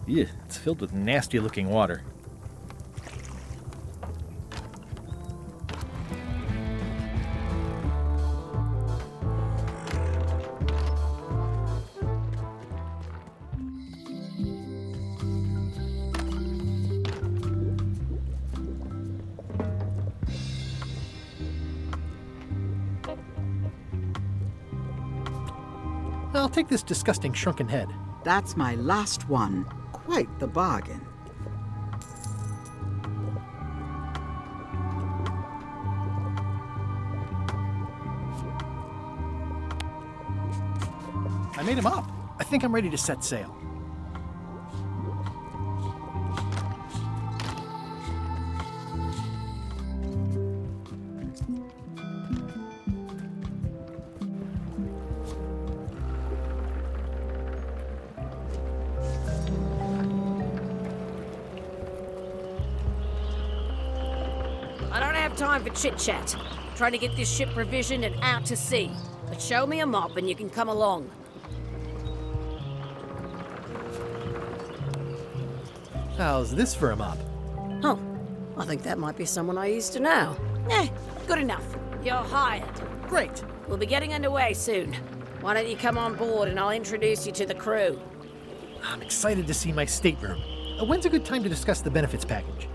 Yeah, it's filled with nasty-looking water. I'll take this disgusting shrunken head. That's my last one. Quite the bargain. I made him up. I think I'm ready to set sail. I don't have time for chit-chat. Trying to get this ship provisioned and out to sea. But show me a mop and you can come along. How's this for a mop? Oh, I think that might be someone I used to know. Good enough. You're hired. Great. We'll be getting underway soon. Why don't you come on board and I'll introduce you to the crew. I'm excited to see my stateroom. When's a good time to discuss the benefits package?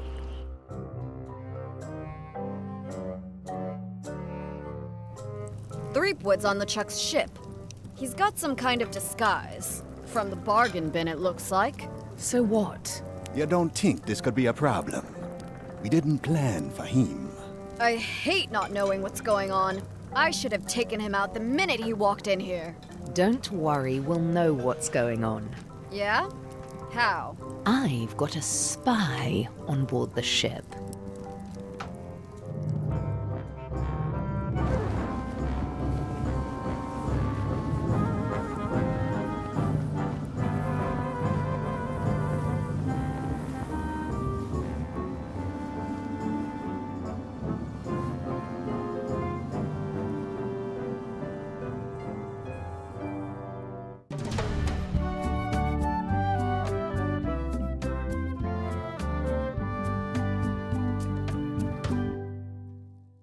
Threepwood's on LeChuck's ship. He's got some kind of disguise. From the bargain bin, it looks like. So what? You don't think this could be a problem? We didn't plan for him. I hate not knowing what's going on. I should have taken him out the minute he walked in here. Don't worry, we'll know what's going on. Yeah? How? I've got a spy on board the ship.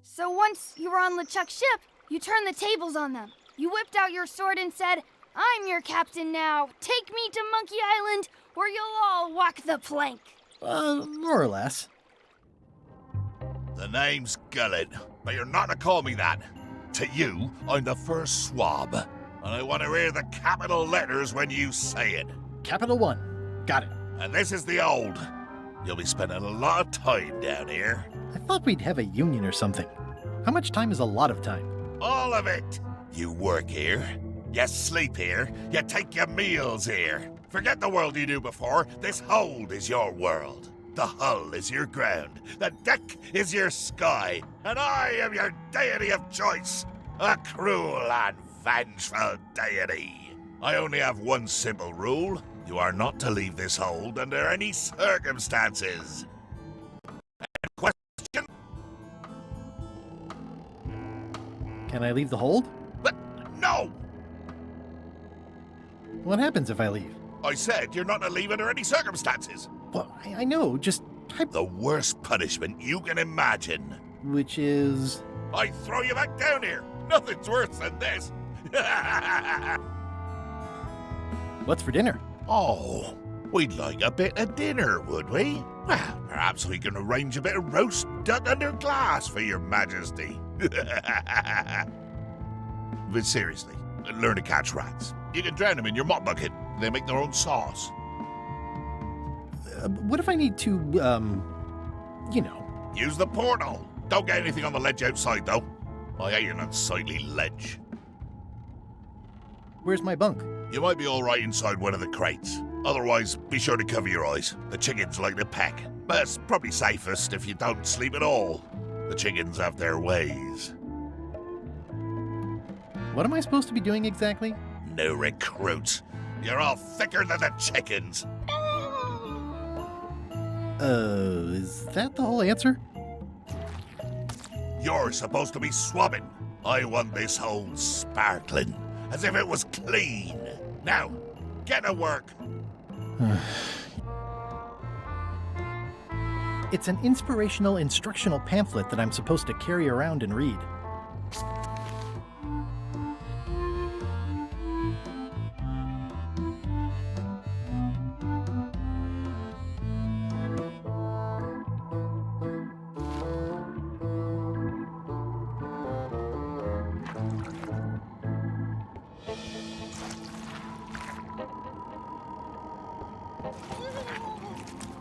So once you were on LeChuck's ship, you turned the tables on them. You whipped out your sword and said, "I'm your captain now. Take me to Monkey Island, or you'll all walk the plank." More or less. The name's Gullet, but you're not to call me that. To you, I'm the first swab, and I want to hear the capital letters when you say it. Capital 1. Got it. And this is the old. You'll be spending a lot of time down here. I thought we'd have a union or something. How much time is a lot of time? All of it. You work here, you sleep here, you take your meals here. Forget the world you knew before. This hold is your world. The hull is your ground. The deck is your sky. And I am your deity of choice. A cruel and vengeful deity. I only have one simple rule. You are not to leave this hold under any circumstances. Any question? Can I leave the hold? But no! What happens if I leave? I said you're not to leave under any circumstances. Well, I know, just... The worst punishment you can imagine. Which is... I throw you back down here. Nothing's worse than this. What's for dinner? Oh, we'd like a bit of dinner, would we? Well, perhaps we can arrange a bit of roast duck under glass for your majesty. But seriously, learn to catch rats. You can drown them in your mop bucket. They make their own sauce. What if I need to, you know... Use the portal. Don't get anything on the ledge outside, though. I hate an unsightly ledge. Where's my bunk? You might be all right inside one of the crates. Otherwise, be sure to cover your eyes. The chickens like to peck. But it's probably safest if you don't sleep at all. The chickens have their ways. What am I supposed to be doing exactly? New recruits. You're all thicker than the chickens. Is that the whole answer? You're supposed to be swabbing. I want this hole sparkling, as if it was clean. Now, get to work. It's an inspirational, instructional pamphlet that I'm supposed to carry around and read.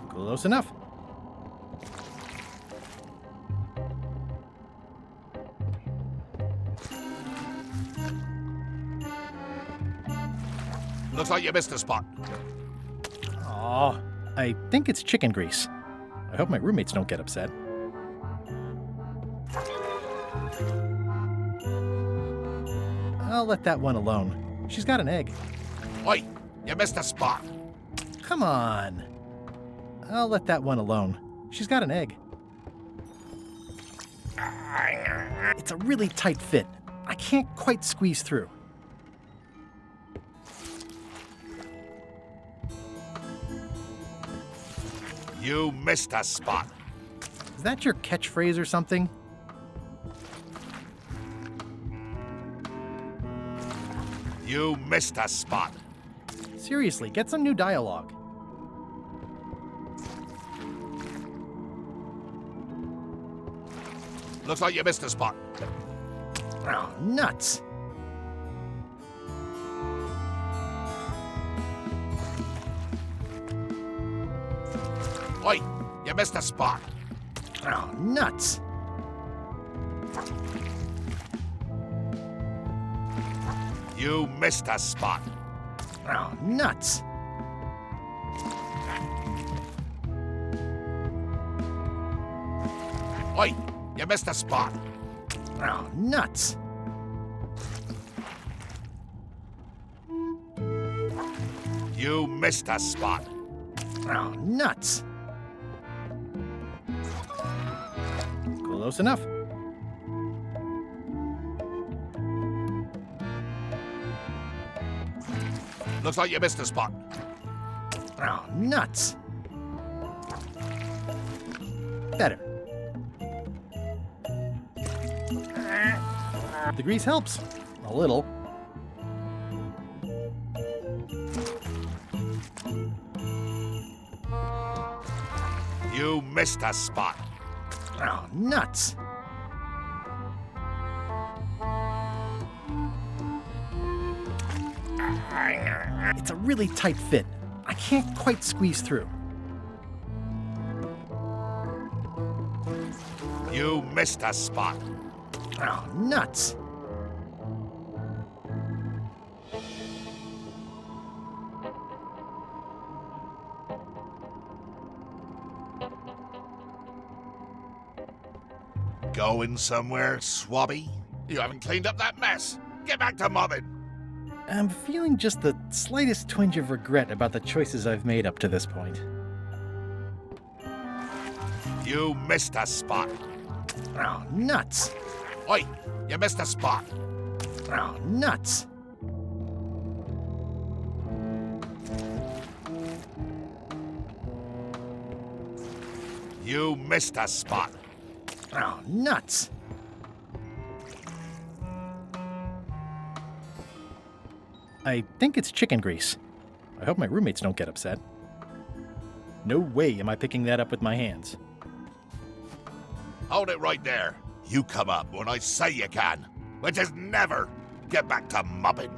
Close enough. Looks like you missed a spot. Aw, I think it's chicken grease. I hope my roommates don't get upset. I'll let that one alone. She's got an egg. Oi, you missed a spot. Come on. I'll let that one alone. She's got an egg. It's a really tight fit. I can't quite squeeze through. You missed a spot. Is that your catchphrase or something? You missed a spot. Seriously, get some new dialogue. Looks like you missed a spot. Oh, nuts. Oi, you missed a spot. Oh, nuts. You missed a spot. Oh, nuts. Oi, you missed a spot. Oh, nuts. You missed a spot. Oh, nuts. Close enough. Looks like you missed a spot. Oh, nuts. Better. The grease helps. A little. You missed a spot. Oh, nuts. It's a really tight fit. I can't quite squeeze through. You missed a spot. Oh, nuts. Going somewhere, swabby? You haven't cleaned up that mess. Get back to mobbing. I'm feeling just the slightest twinge of regret about the choices I've made up to this point. You missed a spot. Oh, nuts. Oi, you missed a spot. Oh, nuts. You missed a spot. Oh, nuts. I think it's chicken grease. I hope my roommates don't get upset. No way am I picking that up with my hands. Hold it right there. You come up when I say you can, which is never. Get back to mobbing.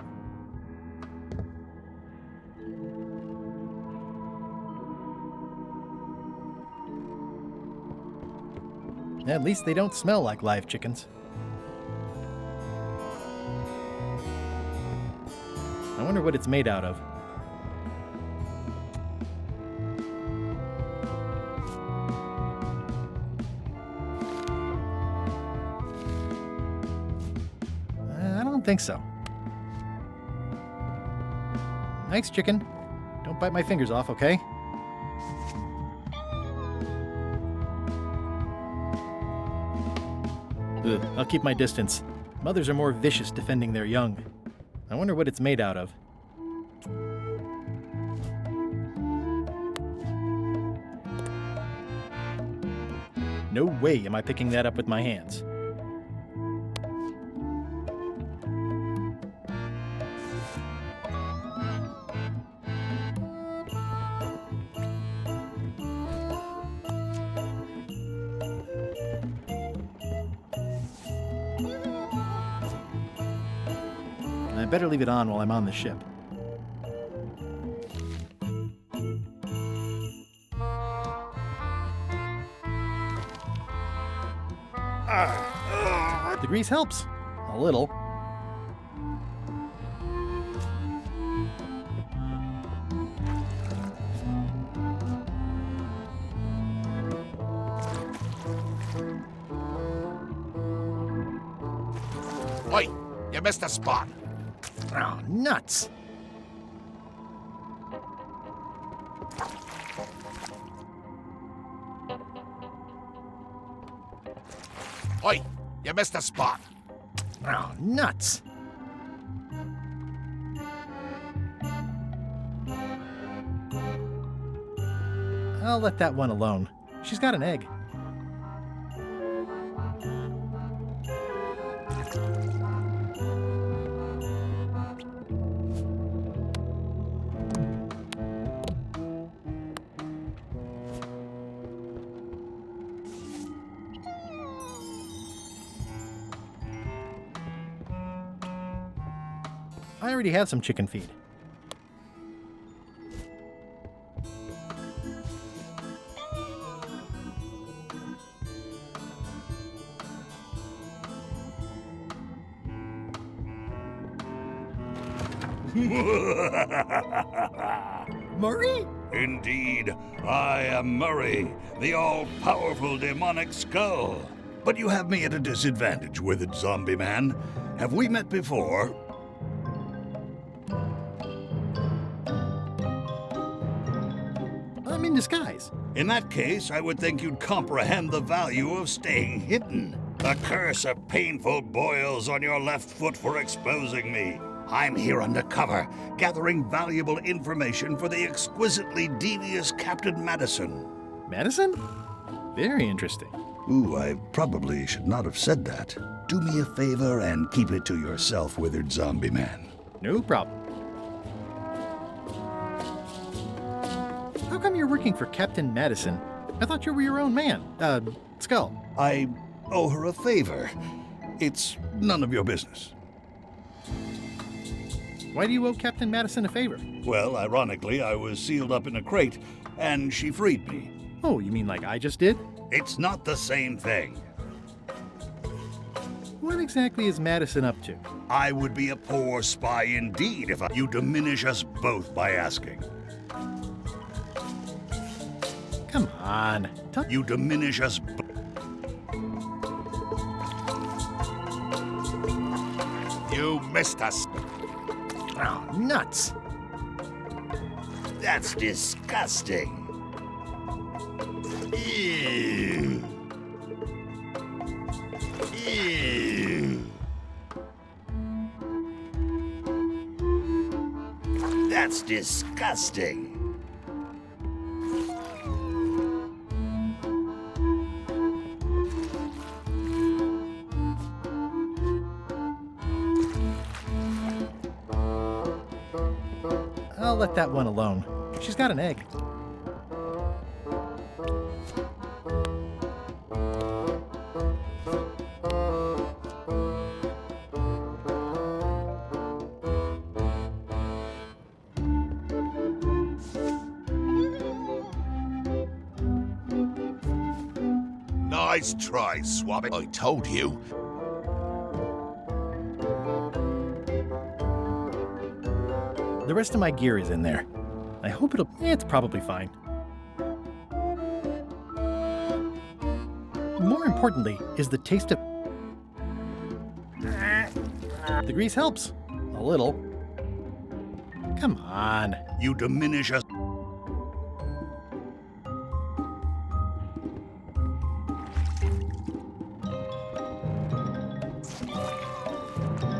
At least they don't smell like live chickens. I wonder what it's made out of. don't think so. Thanks, chicken. Don't bite my fingers off, okay? Ugh, I'll keep my distance. Mothers are more vicious defending their young. I wonder what it's made out of. No way am I picking that up with my hands. I better leave it on while I'm on the ship. The grease helps. A little. Oi, you missed a spot. Oh, nuts! Oi, you missed a spot. Oh, nuts! I'll let that one alone. She's got an egg. I already have some chicken feed. Murray? Indeed, I am Murray, the all-powerful demonic skull. But you have me at a disadvantage, withered zombie man. Have we met before? I'm in disguise. In that case, I would think you'd comprehend the value of staying hidden. The curse of painful boils on your left foot for exposing me. I'm here undercover, gathering valuable information for the exquisitely devious Captain Madison. Madison? Very interesting. Ooh, I probably should not have said that. Do me a favor and keep it to yourself, withered zombie man. No problem. How come you're working for Captain Madison? I thought you were your own man. Skull. I owe her a favor. It's none of your business. Why do you owe Captain Madison a favor? Well, ironically, I was sealed up in a crate, and she freed me. Oh, you mean like I just did? It's not the same thing. What exactly is Madison up to? I would be a poor spy indeed if you diminish us both by asking. Come on. You diminish us You missed us. Oh, nuts. That's disgusting. Ew. Ew. That's disgusting. I'll let that one alone. She's got an egg. Nice try, Swabby. I told you. The rest of my gear is in there. I hope it'll... it's probably fine. More importantly is the taste of... The grease helps. A little. Come on. You diminish us.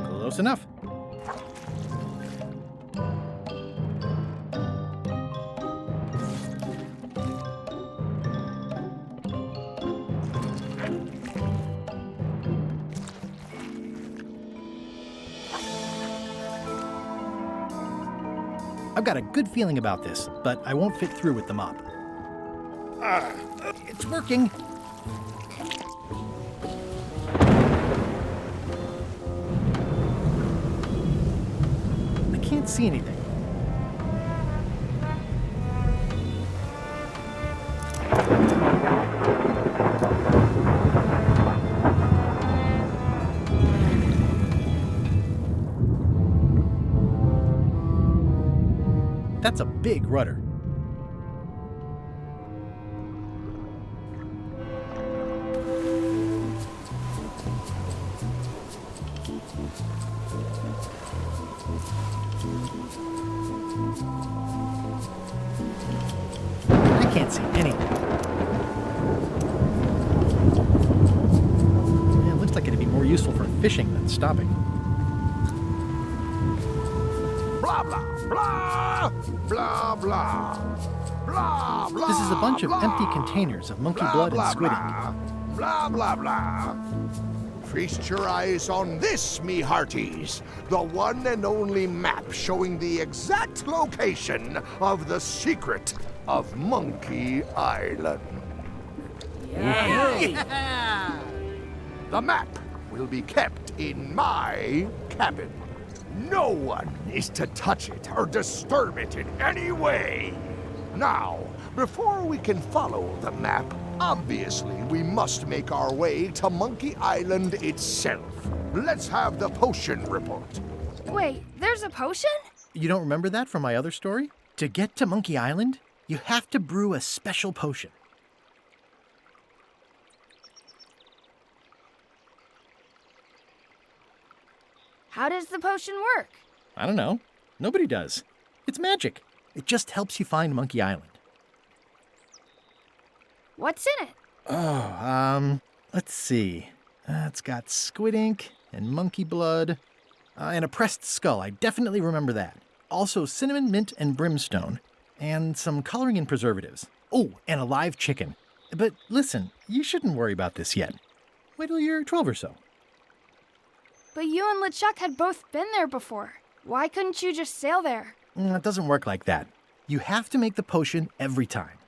Close enough. I've got a good feeling about this, but I won't fit through with the mop. It's working. I can't see anything. That's a big rudder. I can't see anything. Yeah, it looks like it'd be more useful for fishing than stopping. Blah, blah, blah, blah, blah, blah, blah. This is a bunch of blah, empty containers of monkey blah, blood blah, and squid ink. blah, blah, blah, blah. Feast your eyes on this, me hearties. The one and only map showing the exact location of the secret of Monkey Island. The map will be kept in my cabin. No one is to touch it or disturb it in any way. Now, before we can follow the map, obviously we must make our way to Monkey Island itself. Let's have the potion report. Wait, there's a potion? You don't remember that from my other story? To get to Monkey Island, you have to brew a special potion. How does the potion work? I don't know. Nobody does. It's magic. It just helps you find Monkey Island. What's in it? Oh, let's see. It's got squid ink and monkey blood and a pressed skull. I definitely remember that. Also cinnamon, mint, and brimstone, and some coloring and preservatives. Oh, and a live chicken. But listen, you shouldn't worry about this yet. Wait till you're 12 or so. But you and LeChuck had both been there before. Why couldn't you just sail there? It doesn't work like that. You have to make the potion every time.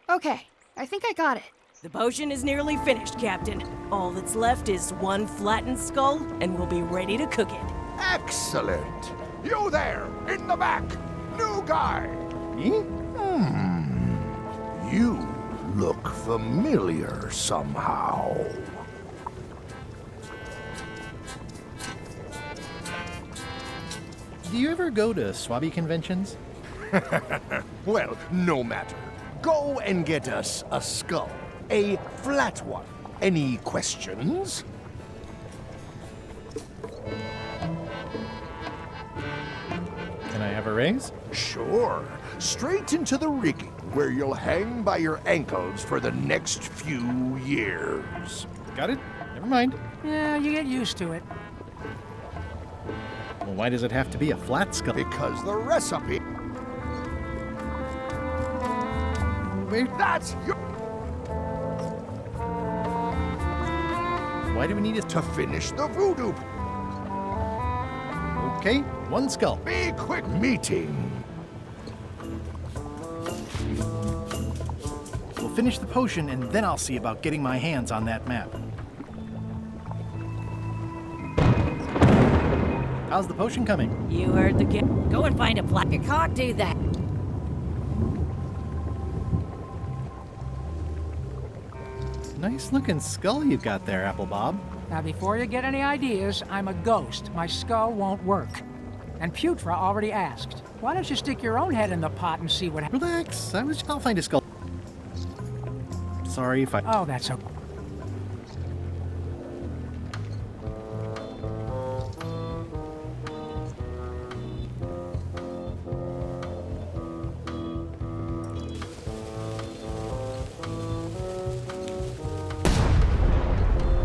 Okay, I think I got it. The potion is nearly finished, Captain. All that's left is one flattened skull, and we'll be ready to cook it. Excellent. You there, in the back. New guy. Me? You look familiar somehow. Do you ever go to Swabby conventions? Well, no matter. Go and get us a skull. A flat one. Any questions? Can I have a raise? Sure. Straight into the rigging, where you'll hang by your ankles for the next few years. Got it? Never mind. Yeah, you get used to it. Well, why does it have to be a flat skull? Because the recipe... Where? That's your... Why do we need it? To finish the voodoo. Okay, one skull. Be quick meeting. We'll finish the potion, and then I'll see about getting my hands on that map. How's the potion coming? You heard the kid. Go and find a flat. You can't do that. Nice looking skull you've got there, Apple Bob. Now, before you get any ideas, I'm a ghost. My skull won't work. And Putra already asked. Why don't you stick your own head in the pot and see what happens? Relax, I'll find a skull. Sorry if I... Oh, that's okay.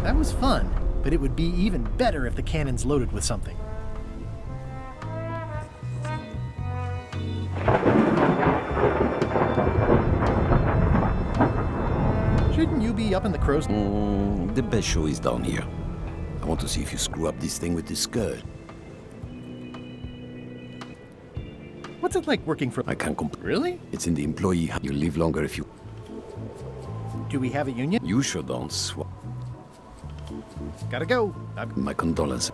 That was fun, but it would be even better if the cannon's loaded with something. Shouldn't you be up in the crow's... The best show is down here. I want to see if you screw up this thing with this skirt. What's it like working for... I can't Really? It's in the employee. You live longer if you... Do we have a union? You sure don't Gotta go. My condolences.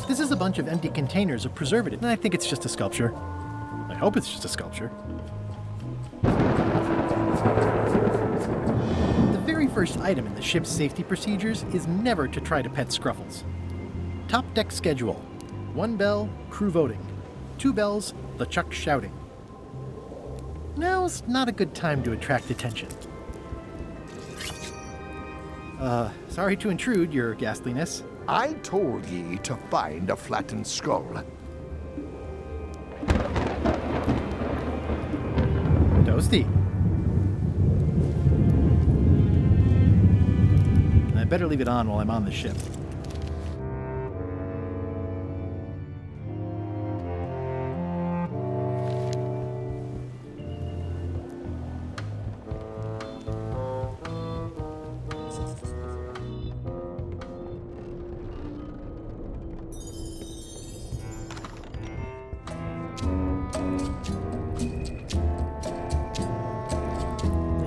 This is a bunch of empty containers of preservative, and I think it's just a sculpture. I hope it's just a sculpture. The very first item in the ship's safety procedures is never to try to pet Scruffles. Top deck schedule. 1 bell, crew voting. 2 bells, LeChuck shouting. Now's not a good time to attract attention. Sorry to intrude, your ghastliness. I told ye to find a flattened skull. Toasty. I better leave it on while I'm on the ship.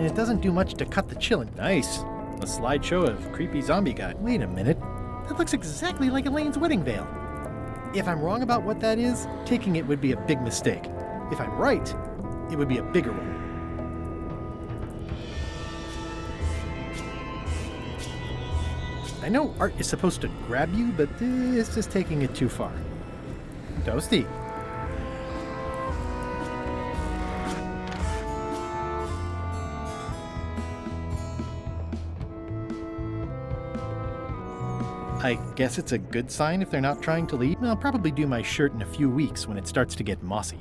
It doesn't do much to cut the chillin'. Nice. A slideshow of creepy zombie guy. Wait a minute. That looks exactly like Elaine's wedding veil. If I'm wrong about what that is, taking it would be a big mistake. If I'm right, it would be a bigger one. I know art is supposed to grab you, but this is taking it too far. Toasty. I guess it's a good sign if they're not trying to leave. I'll probably do my shirt in a few weeks when it starts to get mossy.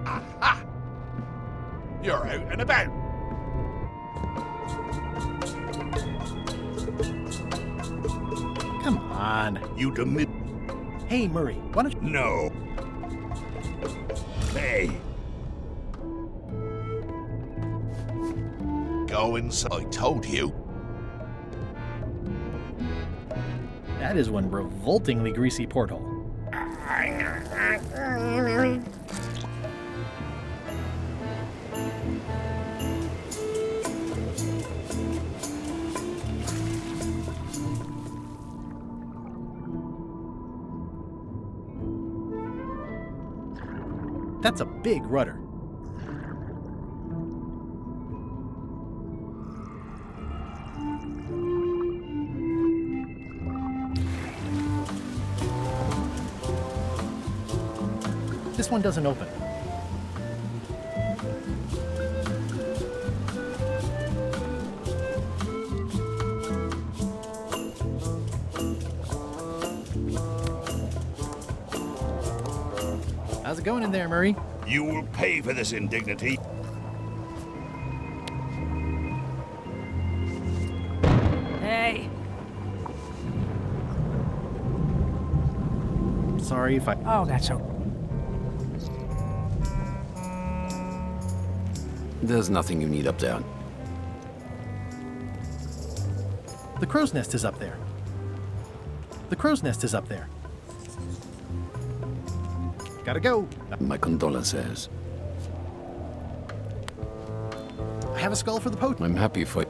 Aha! You're out and about. Come on. You demit. Hey, Murray, why don't you... No. Hey. Go inside. I told you. That is one revoltingly greasy porthole. That's a big rudder. This one doesn't open. How's it going in there, Murray? You will pay for this indignity. Hey. Sorry if I... Oh, that's okay. There's nothing you need up there. The crow's nest is up there. The crow's nest is up there. Gotta go. My condolences. I have a skull for the poach. I'm happy for...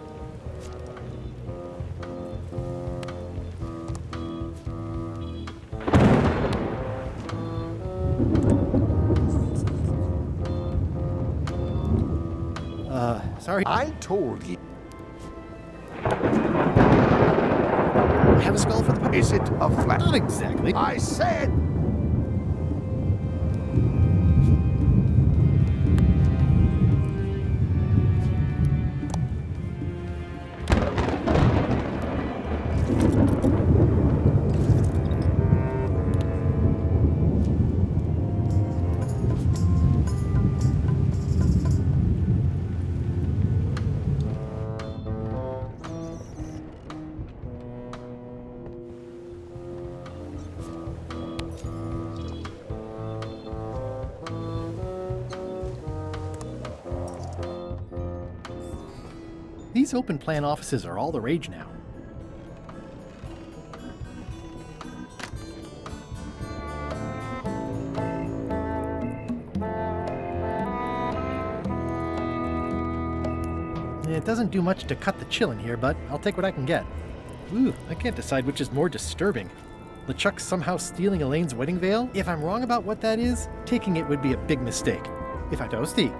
Sorry. I told ye. I have a skull for the poach. Is it a flat? Not exactly. I said. These open plan offices are all the rage now. It doesn't do much to cut the chill in here, but I'll take what I can get. Ooh, I can't decide which is more disturbing. LeChuck somehow stealing Elaine's wedding veil? If I'm wrong about what that is, taking it would be a big mistake. If I toasty.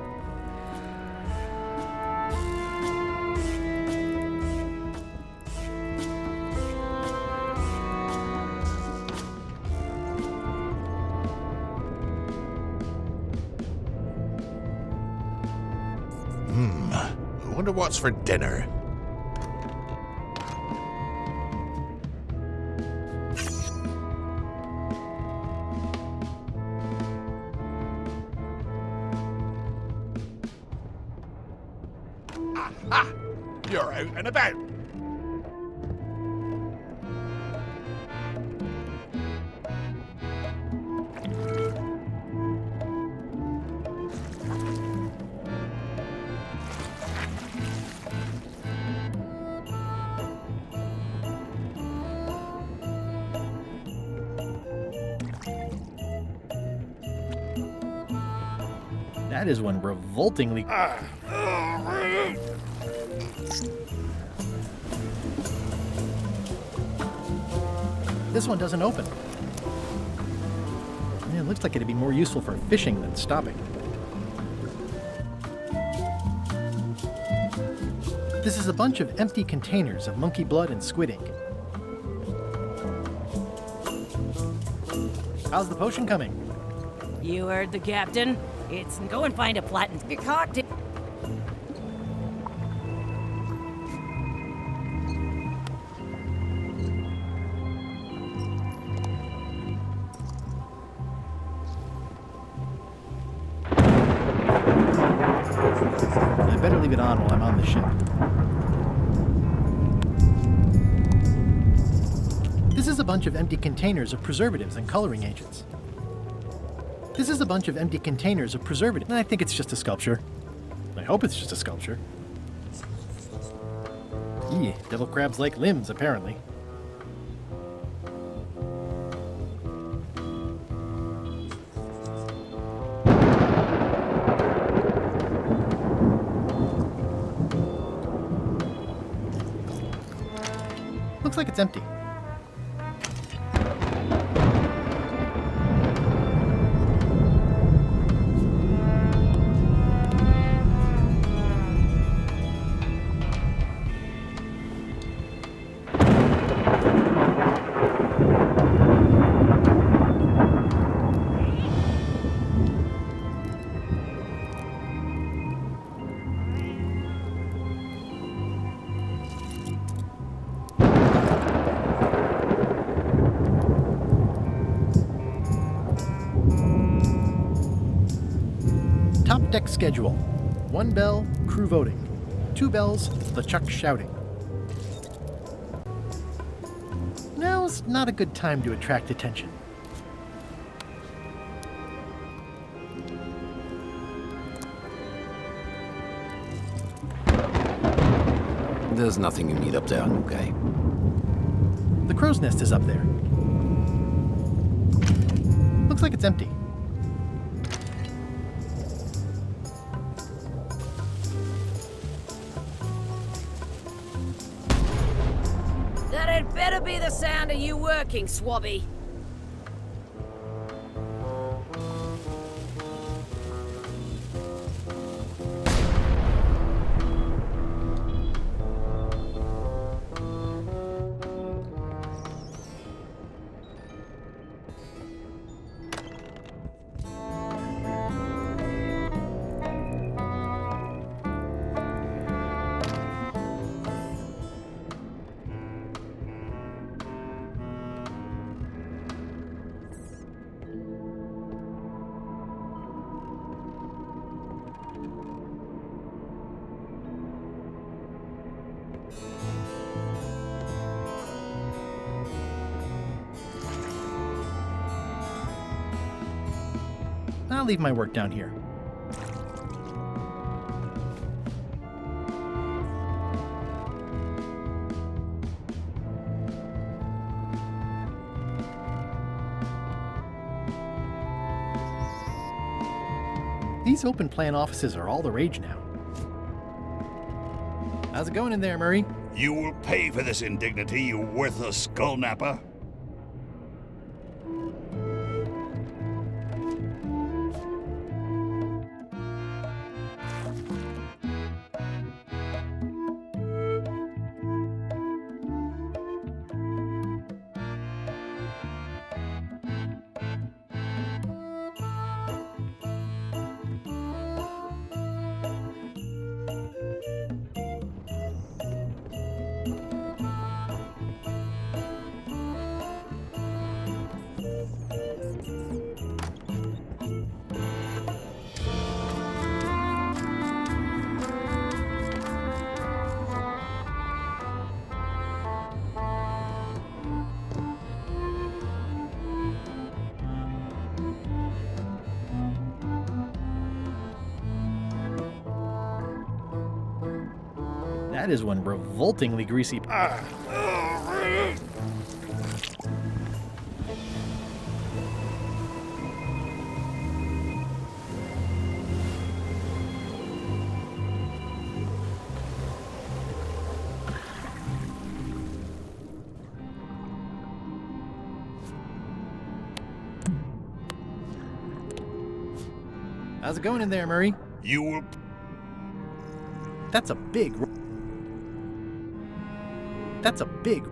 I wonder what's for dinner. Aha! You're out and about. That is one revoltingly... This one doesn't open. Yeah, it looks like it'd be more useful for fishing than stopping. This is a bunch of empty containers of monkey blood and squid ink. How's the potion coming? You heard the captain. It's go and find a flattened. Get caught. I better leave it on while I'm on the ship. This is a bunch of empty containers of preservatives and coloring agents. This is a bunch of empty containers of preservatives. I think it's just a sculpture. I hope it's just a sculpture. Eee, devil crabs like limbs, apparently. Looks like it's empty. Top deck schedule. 1 bell, crew voting. 2 bells, LeChuck shouting. Now's not a good time to attract attention. There's nothing you need up there, okay? The crow's nest is up there. Looks like it's empty. That had better be the sound of you working, Swabby. I'll leave my work down here. These open plan offices are all the rage now. How's it going in there, Murray? You will pay for this indignity, you worthless skull napper. That is one revoltingly greasy. How's it going in there, Murray? You will... That's a big... That's a big...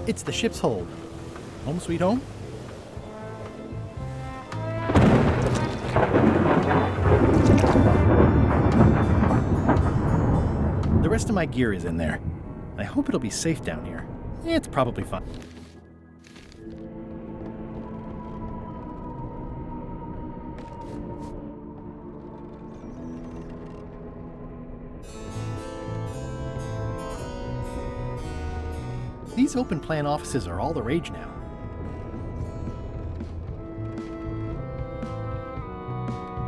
It's the ship's hold. Home sweet home? The rest of my gear is in there. I hope it'll be safe down here. It's probably fine. These open plan offices are all the rage now.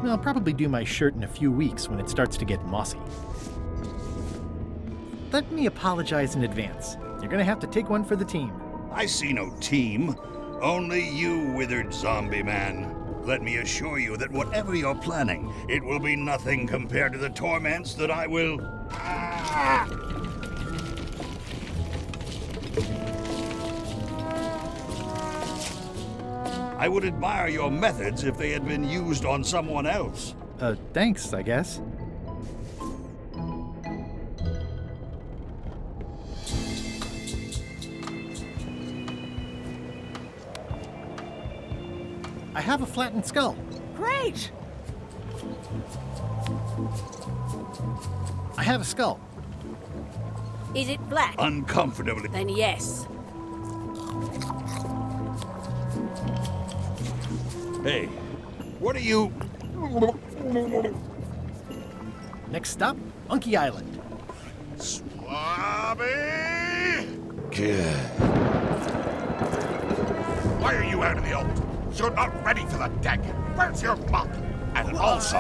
I'll probably do my shirt in a few weeks when it starts to get mossy. Let me apologize in advance. You're gonna have to take one for the team. I see no team. Only you, withered zombie man. Let me assure you that whatever you're planning, it will be nothing compared to the torments that I will... I would admire your methods if they had been used on someone else. Thanks, I guess. I have a flattened skull. Great! I have a skull. Is it black? Uncomfortably. Then yes. Hey, what are you... Next stop, Monkey Island. Swabby! Good. Why are you out in the open? You're not ready for the deck. Where's your mop? And also...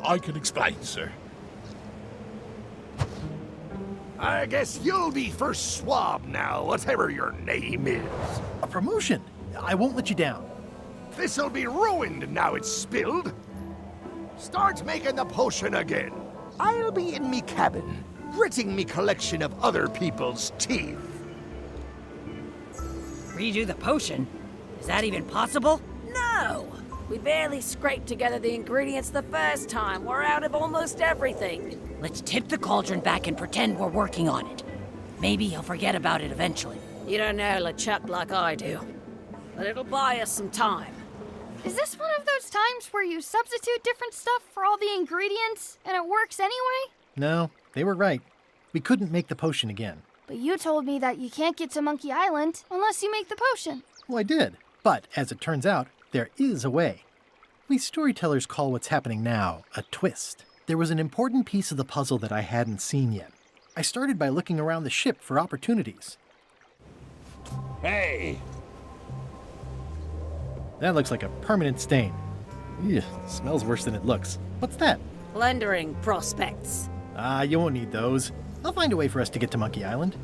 I can explain, sir. I guess you'll be first swab now, whatever your name is. A promotion. I won't let you down. This'll be ruined now it's spilled. Start making the potion again. I'll be in me cabin, gritting me collection of other people's teeth. Redo the potion? Is that even possible? No! We barely scraped together the ingredients the first time. We're out of almost everything. Let's tip the cauldron back and pretend we're working on it. Maybe he'll forget about it eventually. You don't know LeChuck like I do. But it'll buy us some time. Is this one of those times where you substitute different stuff for all the ingredients and it works anyway? No, they were right. We couldn't make the potion again. But you told me that you can't get to Monkey Island unless you make the potion. Well, I did. But, as it turns out, there is a way. We storytellers call what's happening now a twist. There was an important piece of the puzzle that I hadn't seen yet. I started by looking around the ship for opportunities. Hey! That looks like a permanent stain. Ew, smells worse than it looks. What's that? Plundering prospects. You won't need those. I'll find a way for us to get to Monkey Island.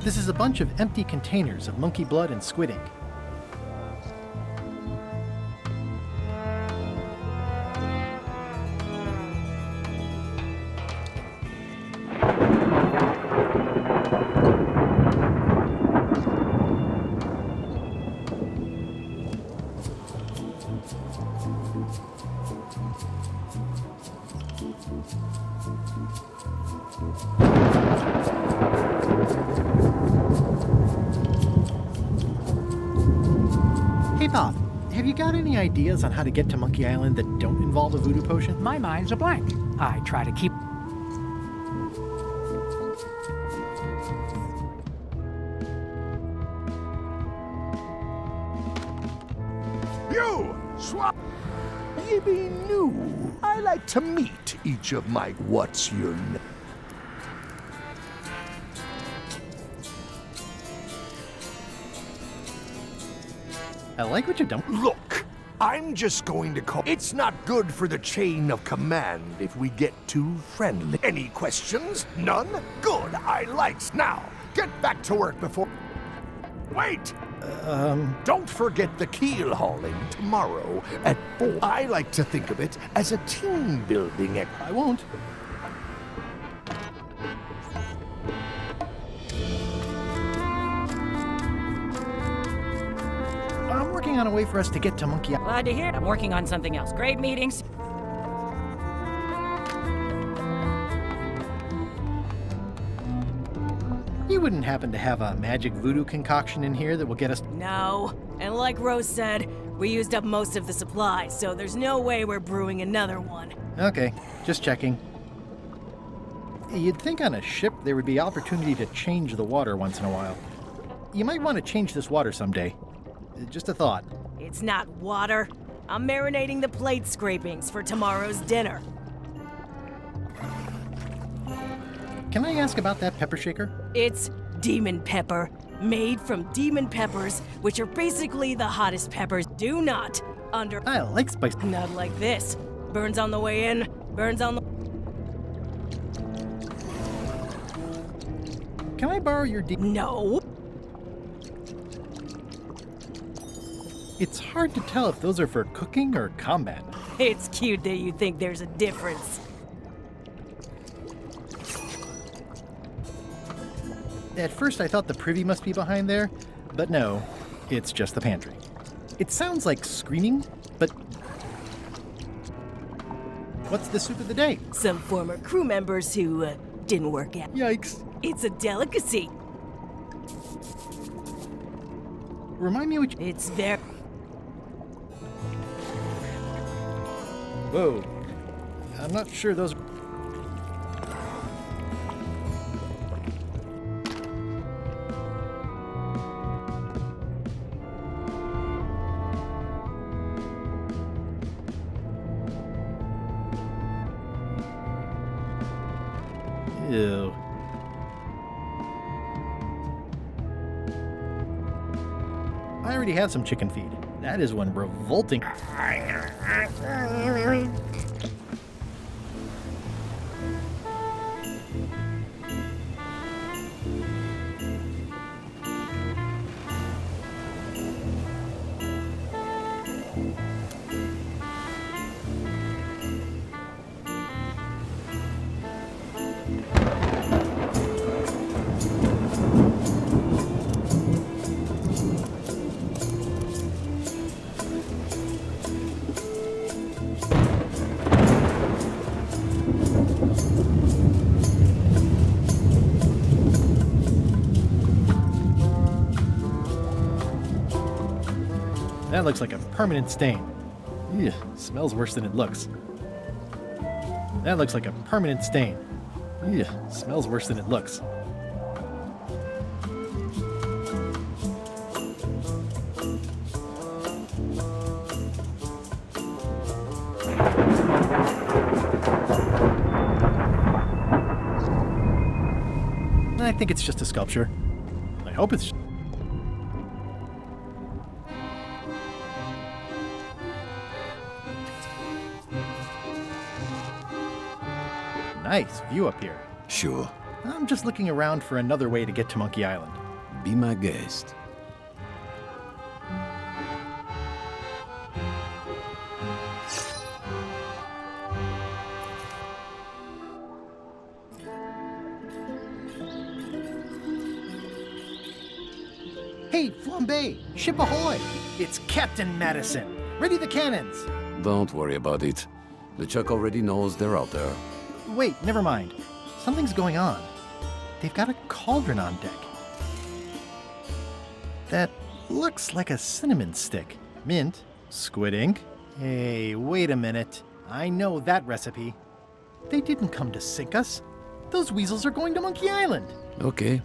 This is a bunch of empty containers of monkey blood and squid ink. Hey Bob, have you got any ideas on how to get to Monkey Island that don't involve a voodoo potion? My mind's a blank. I try to keep... You! Swap! Yippee new! I like to meet each of my what's your name. I like what you've done. Look, I'm just going to call. It's not good for the chain of command if we get too friendly. Any questions? None? Good, I likes. Now, get back to work before. Wait! Don't forget the keel hauling tomorrow at 4. I like to think of it as a team building I won't. I'm working on a way for us to get to Monkey Island. Glad to hear it. I'm working on something else. Great meetings. You wouldn't happen to have a magic voodoo concoction in here that will get us... No. And like Rose said, we used up most of the supplies, so there's no way we're brewing another one. Okay, just checking. You'd think on a ship there would be opportunity to change the water once in a while. You might want to change this water someday. Just a thought. It's not water. I'm marinating the plate scrapings for tomorrow's dinner. Can I ask about that pepper shaker? It's demon pepper, made from demon peppers, which are basically the hottest peppers. Do not I like spice. Not like this. Burns on the way in, burns on the... Can I borrow your No. It's hard to tell if those are for cooking or combat. It's cute that you think there's a difference. At first I thought the privy must be behind there, but no, it's just the pantry. It sounds like screaming, but... What's the soup of the day? Some former crew members who didn't work out. Yikes. It's a delicacy. Remind me what It's very... Whoa. I'm not sure those... Ew. I already have some chicken feed. That is one revolting. That looks like a permanent stain. Ew, smells worse than it looks. That looks like a permanent stain. Ew, smells worse than it looks. I think it's just a sculpture. I hope it's... Nice view up here. Sure. I'm just looking around for another way to get to Monkey Island. Be my guest. Hey, Flambe! Ship ahoy! It's Captain Madison! Ready the cannons! Don't worry about it. LeChuck already knows they're out there. Wait, never mind. Something's going on. They've got a cauldron on deck. That looks like a cinnamon stick. Mint, squid ink. Hey, wait a minute. I know that recipe. They didn't come to sink us. Those weasels are going to Monkey Island. Okay.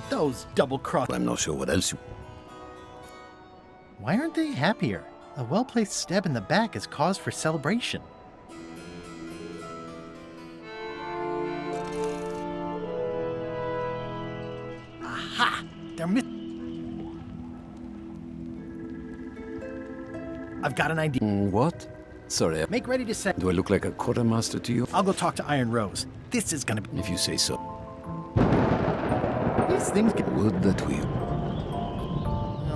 Those double-cross... I'm not sure what else you... Why aren't they happier? A well-placed stab in the back is cause for celebration. Aha! They're I've got an idea. What? Sorry. Make ready to set. Do I look like a quartermaster to you? I'll go talk to Iron Rose. This is gonna be... If you say so. These things get... Would that we...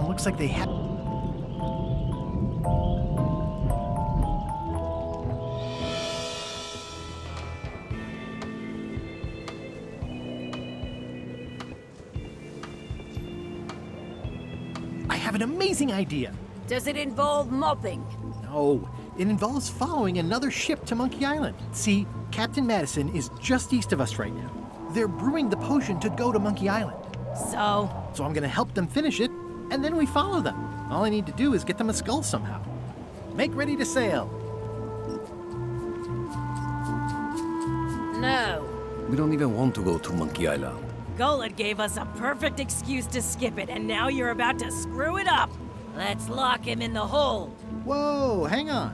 looks like they have... I have an amazing idea. Does it involve mopping? No, it involves following another ship to Monkey Island. See, Captain Madison is just east of us right now. They're brewing the potion to go to Monkey Island. So I'm gonna help them finish it, and then we follow them. All I need to do is get them a skull somehow. Make ready to sail. No. We don't even want to go to Monkey Island. Gullet gave us a perfect excuse to skip it, and now you're about to screw it up. Let's lock him in the hold. Whoa, hang on.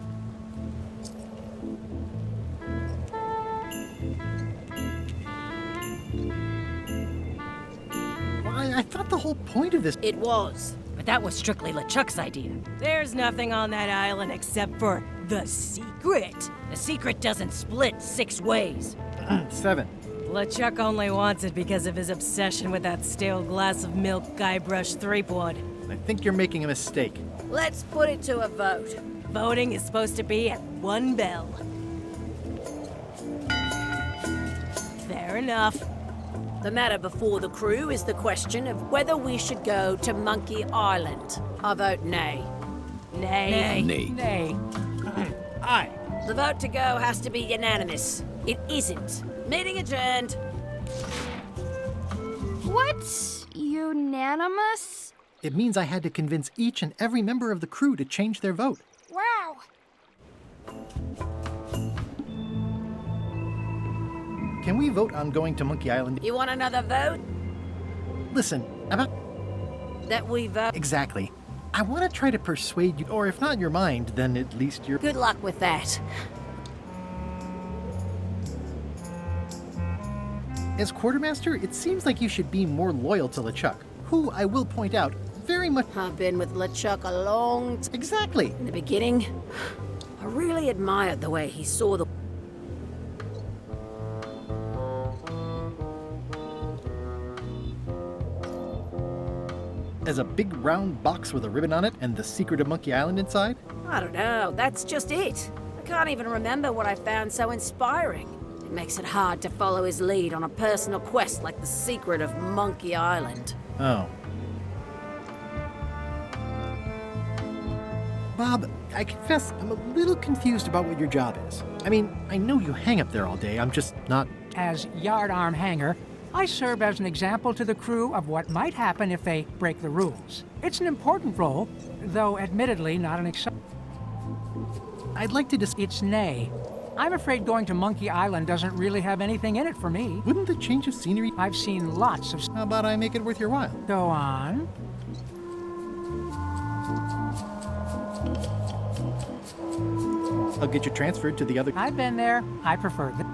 Why, I thought the whole point of this... It was, but that was strictly LeChuck's idea. There's nothing on that island except for the secret. The secret doesn't split 6 ways. 7. LeChuck only wants it because of his obsession with that stale glass of milk Guybrush 3-pod. I think you're making a mistake. Let's put it to a vote. Voting is supposed to be at 1 bell. Fair enough. The matter before the crew is the question of whether we should go to Monkey Island. I vote nay. Nay. Nay. Nay. Aye. The vote to go has to be unanimous. It isn't. Meeting adjourned. What? Unanimous? It means I had to convince each and every member of the crew to change their vote. Wow. Can we vote on going to Monkey Island? You want another vote? Listen, about... That we vote? Exactly. I want to try to persuade you, or if not your mind, then at least your... Good luck with that. As quartermaster, it seems like you should be more loyal to LeChuck, who, I will point out, very much... I've been with LeChuck a long time. Exactly. In the beginning, I really admired the way he saw the... As a big round box with a ribbon on it and the secret of Monkey Island inside? I don't know, that's just it. I can't even remember what I found so inspiring. It makes it hard to follow his lead on a personal quest like the secret of Monkey Island. Oh. Bob, I confess I'm a little confused about what your job is. I mean, I know you hang up there all day, I'm just not... As yardarm hanger, I serve as an example to the crew of what might happen if they break the rules. It's an important role, though admittedly not an I'd like to It's nay. I'm afraid going to Monkey Island doesn't really have anything in it for me. Wouldn't the change of scenery... I've seen lots of... How about I make it worth your while? Go on. I'll get you transferred to the other... I've been there. I prefer that.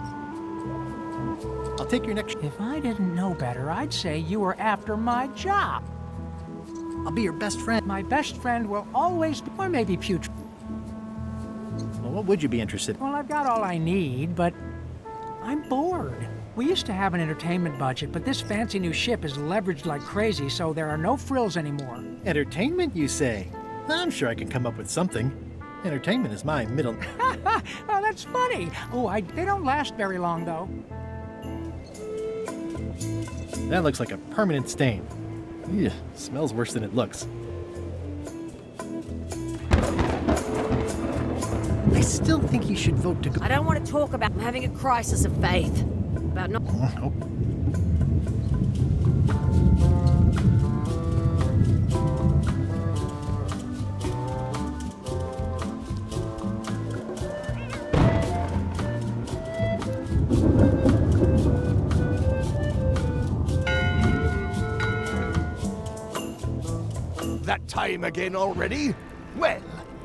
I'll take your next... If I didn't know better, I'd say you were after my job. I'll be your best friend. My best friend will always be... Or maybe Putrid. Well, what would you be interested in? Well, I've got all I need, but I'm bored. We used to have an entertainment budget, but this fancy new ship is leveraged like crazy, so there are no frills anymore. Entertainment, you say? I'm sure I can come up with something. Entertainment is my middle... Oh, that's funny. Oh, they don't last very long, though. That looks like a permanent stain. Ew, smells worse than it looks. I still think you should vote to go... I don't want to talk about having a crisis of faith. About not... Oh. That time again already? Well,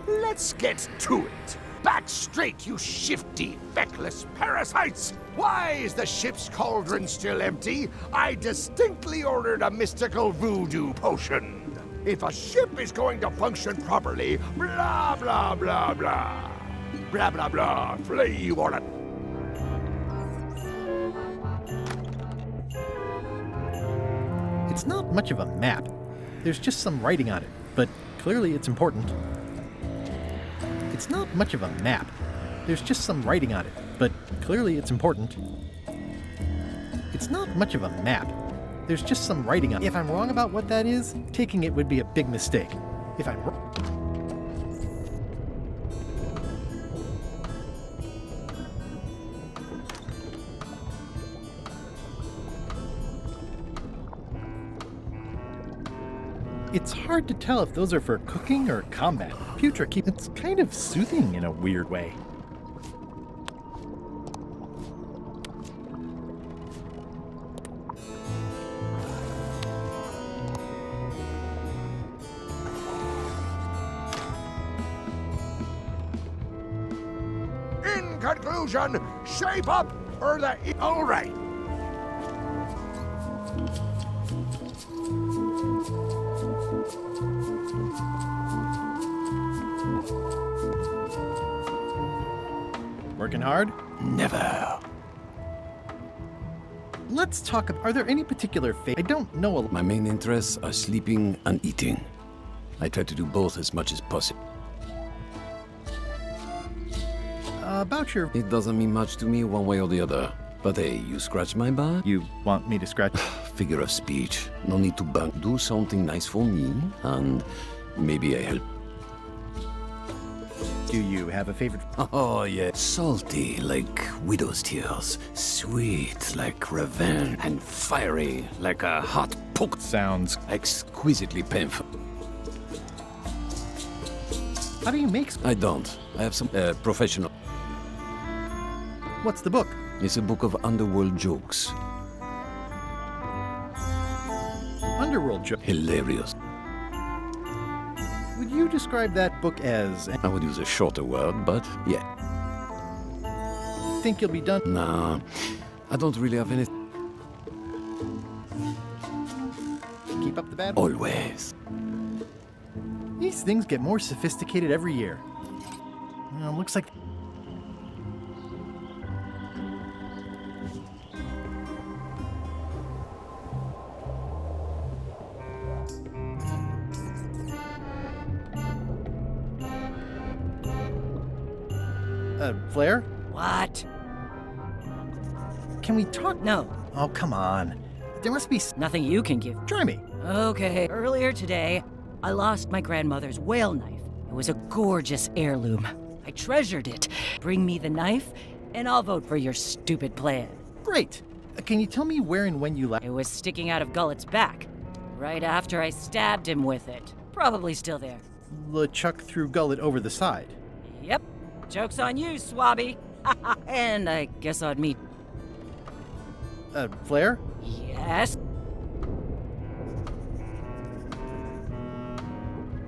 let's get to it. Back straight, you shifty, feckless parasites! Why is the ship's cauldron still empty? I distinctly ordered a mystical voodoo potion. If a ship is going to function properly, blah, blah, blah, blah. Blah, blah, blah, flay you on it. It's not much of a map. There's just some writing on it, but clearly it's important. It's not much of a map. There's just some writing on it, but clearly it's important. It's not much of a map. There's just some writing on it. If I'm wrong about what that is, taking it would be a big mistake. If I'm wrong... It's hard to tell if those are for cooking or combat. Putra it's kind of soothing in a weird way. In conclusion, shape up or the... All right. Working hard? Never. Let's talk about... Are there any particular I don't know a... My main interests are sleeping and eating. I try to do both as much as possible. About your... It doesn't mean much to me one way or the other. But hey, you scratch my back? You want me to scratch... Figure of speech. No need to bang. Do something nice for me, and maybe I help. Do you have a favorite... Oh, yeah. Salty, like widow's tears. Sweet, like revenge. And fiery, like a hot poke. Sounds... exquisitely painful. How do you make... I don't. I have some professional... What's the book? It's a book of underworld jokes. Underworld joke? Hilarious. Would you describe that book as... I would use a shorter word, but yeah. Think you'll be done? Nah, I don't really have any... Keep up the bad... Always. These things get more sophisticated every year. Well, looks like... Flair? What? Can we talk? No. Oh, come on. There must be... Nothing you can give. Try me. Okay. Earlier today, I lost my grandmother's whale knife. It was a gorgeous heirloom. I treasured it. Bring me the knife, and I'll vote for your stupid plan. Great. Can you tell me where and when you left? It was sticking out of Gullet's back, right after I stabbed him with it. Probably still there. LeChuck threw Gullet over the side. Yep. Joke's on you, Swabby. And I guess on me. Flair? Yes?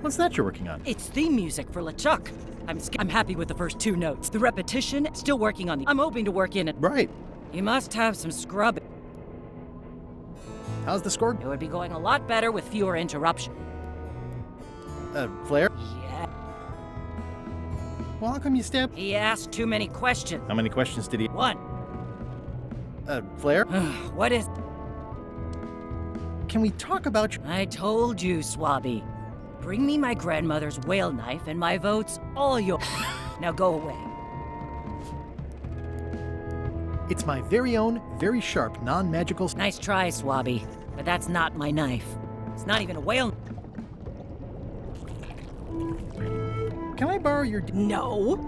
What's that you're working on? It's theme music for LeChuck. I'm happy with the first 2 notes. The repetition, still working on the... I'm hoping to work in it. Right. You must have some scrubbing. How's the score? It would be going a lot better with fewer interruptions. Flair? Yeah. Well, how come you stabbed? He asked too many questions. How many questions did he... 1. Flair? What is... Can we talk about... I told you, Swabby. Bring me my grandmother's whale knife and my vote's all yours. Now go away. It's my very own, very sharp, non-magical... Nice try, Swabby, but that's not my knife. It's not even a whale... Can I borrow your... No.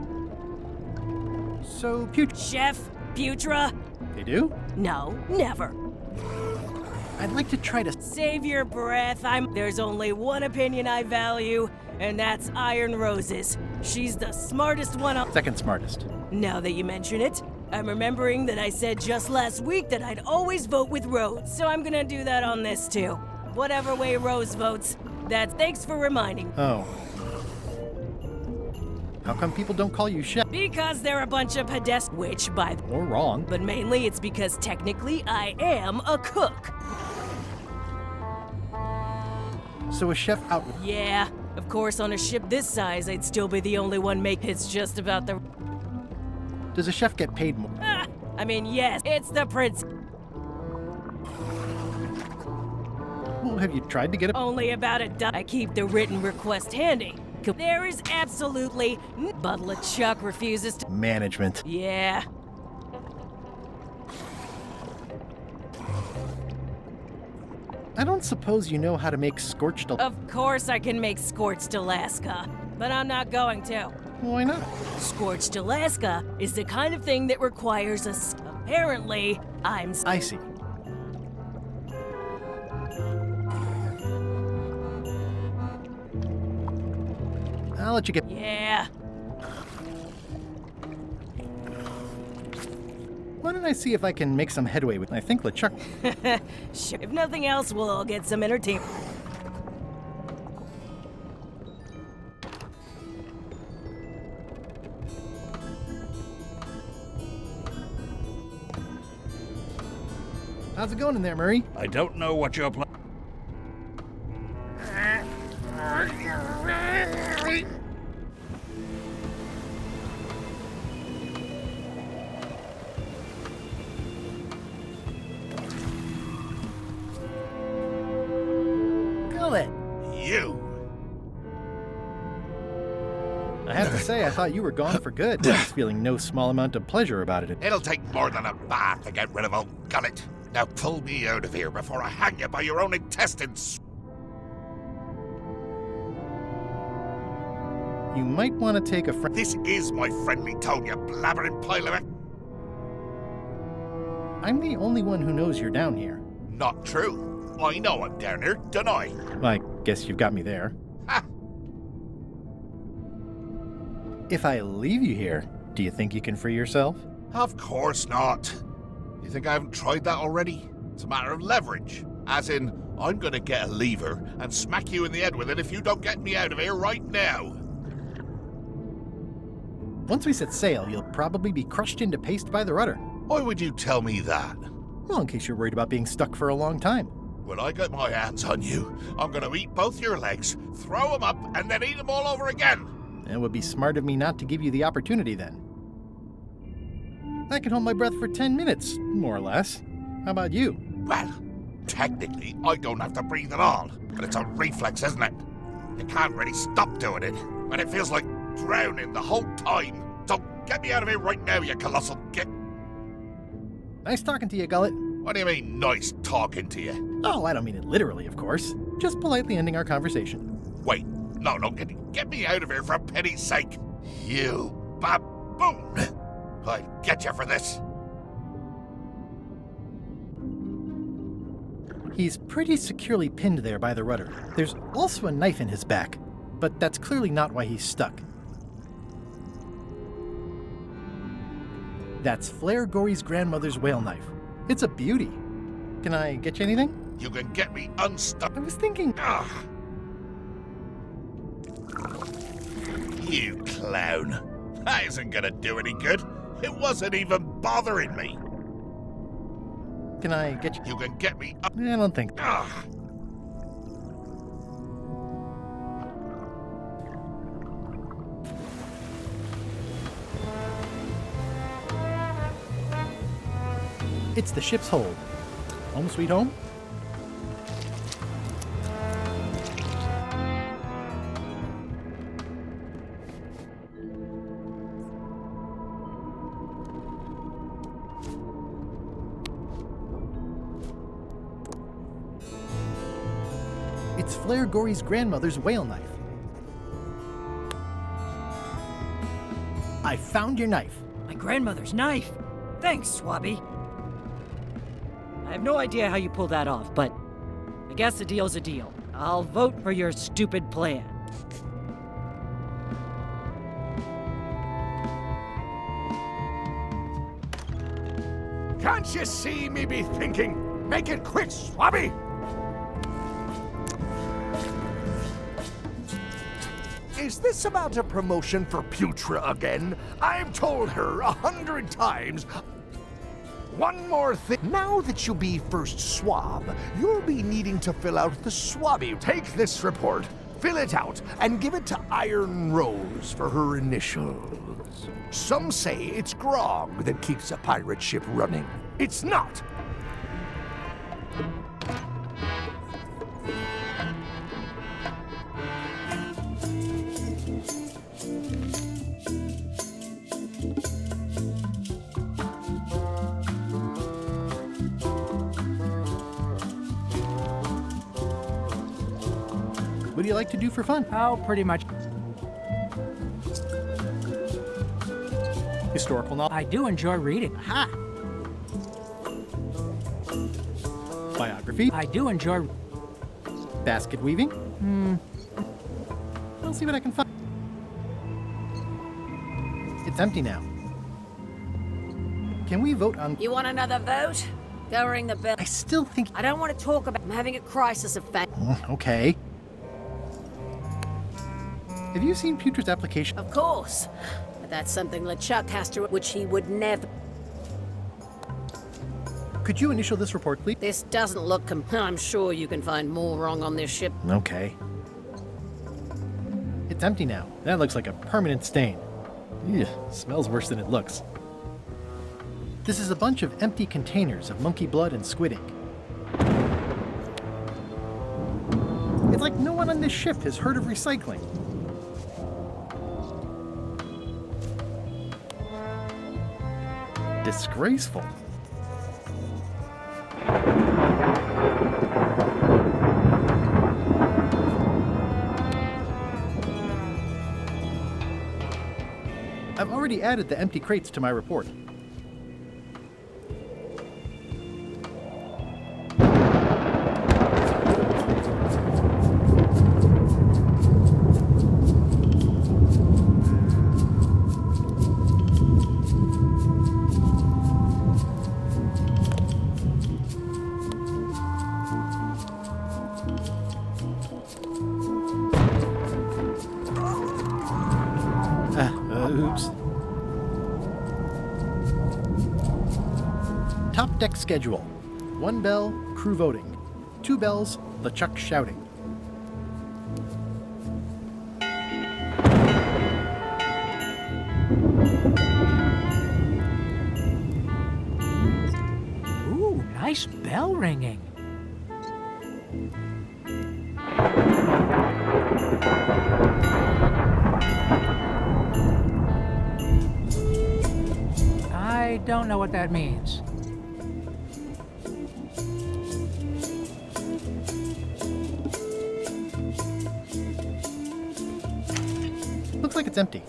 So, Chef, Putra? They do? No, never. I'd like to try to... Save your breath. There's only one opinion I value, and that's Iron Rose's. She's the smartest one. Second smartest. Now that you mention it, I'm remembering that I said just last week that I'd always vote with Rose, so I'm gonna do that on this too. Whatever way Rose votes, thanks for reminding. Oh. How come people don't call you chef? Because they're a bunch of pedestrians, which by the... Or wrong. But mainly it's because technically I am a cook. So a chef out... Yeah, of course on a ship this size I'd still be the only one it's just about the... Does a chef get paid more? I mean, yes, it's the prince. Well, have you tried to get a... Only about a dozen. I keep the written request handy. There is absolutely... But LeChuck refuses to... Management. Yeah. I don't suppose you know how to make scorched... Of course I can make scorched Alaska, but I'm not going to. Why not? Scorched Alaska is the kind of thing that requires us... Apparently, I see. I'll let you get... Yeah. Why don't I see if I can make some headway with... I think LeChuck... Sure. If nothing else, we'll all get some entertainment. How's it going in there, Murray? I don't know what you're planning. Gullet! You! I have to say, I thought you were gone for good. I was feeling no small amount of pleasure about it. It'll take more than a bath to get rid of old Gullet. Now pull me out of here before I hang you by your own intestines. You might want to take a friend. This is my friendly tone, you blabbering pile of it. I'm the only one who knows you're down here. Not true. I know I'm down here, don't I? I guess you've got me there. Ha! If I leave you here, do you think you can free yourself? Of course not. You think I haven't tried that already? It's a matter of leverage. As in, I'm gonna get a lever and smack you in the head with it if you don't get me out of here right now. Once we set sail, you'll probably be crushed into paste by the rudder. Why would you tell me that? Well, in case you're worried about being stuck for a long time. When I get my hands on you, I'm gonna eat both your legs, throw them up, and then eat them all over again. It would be smart of me not to give you the opportunity then. I can hold my breath for 10 minutes, more or less. How about you? Well, technically, I don't have to breathe at all, but it's a reflex, isn't it? You can't really stop doing it, and it feels like drowning the whole time. So get me out of here right now, you colossal git. Nice talking to you, Gullet. What do you mean, nice talking to you? Oh, I don't mean it literally, of course. Just politely ending our conversation. Wait, no, get me out of here for pity's sake. You baboon! I'll get you for this. He's pretty securely pinned there by the rudder. There's also a knife in his back, but that's clearly not why he's stuck. That's Flair Gory's grandmother's whale knife. It's a beauty. Can I get you anything? You can get me unstuck. I was thinking... Ugh. You clown. That isn't gonna do any good. It wasn't even bothering me. Can I get you... You can get me up. I don't think... Ugh. It's the ship's hold. Home sweet home? It's Flair Gory's grandmother's whale knife. I found your knife. My grandmother's knife. Thanks, Swabby. I have no idea how you pulled that off, but I guess a deal's a deal. I'll vote for your stupid plan. Can't you see me be thinking? Make it quick, Swabby! Is this about a promotion for Putra again? I've told her 100 times. One more thing. Now that you'll be first swab, you'll be needing to fill out the swabby. Take this report, fill it out, and give it to Iron Rose for her initials. Some say it's grog that keeps a pirate ship running. It's not. What do you like to do for fun? Oh, pretty much. Historical novel? I do enjoy reading. Ha! Biography? I do enjoy... Basket weaving? I'll see what I can find. It's empty now. Can we vote on... You want another vote? Go ring the bell. I still think... I don't want to talk about... I'm having a crisis of faith. Okay. Have you seen Putra's application? Of course. But that's something LeChuck has to... which he would never... Could you initial this report, please? This doesn't look... I'm sure you can find more wrong on this ship. Okay. It's empty now. That looks like a permanent stain. Ugh, smells worse than it looks. This is a bunch of empty containers of monkey blood and squid ink. It's like no one on this ship has heard of recycling. Disgraceful. I've already added the empty crates to my report. Oops. Top deck schedule. 1 bell, crew voting. 2 bells, LeChuck shouting. Ooh, nice bell ringing. I don't know what that means. Looks like it's empty.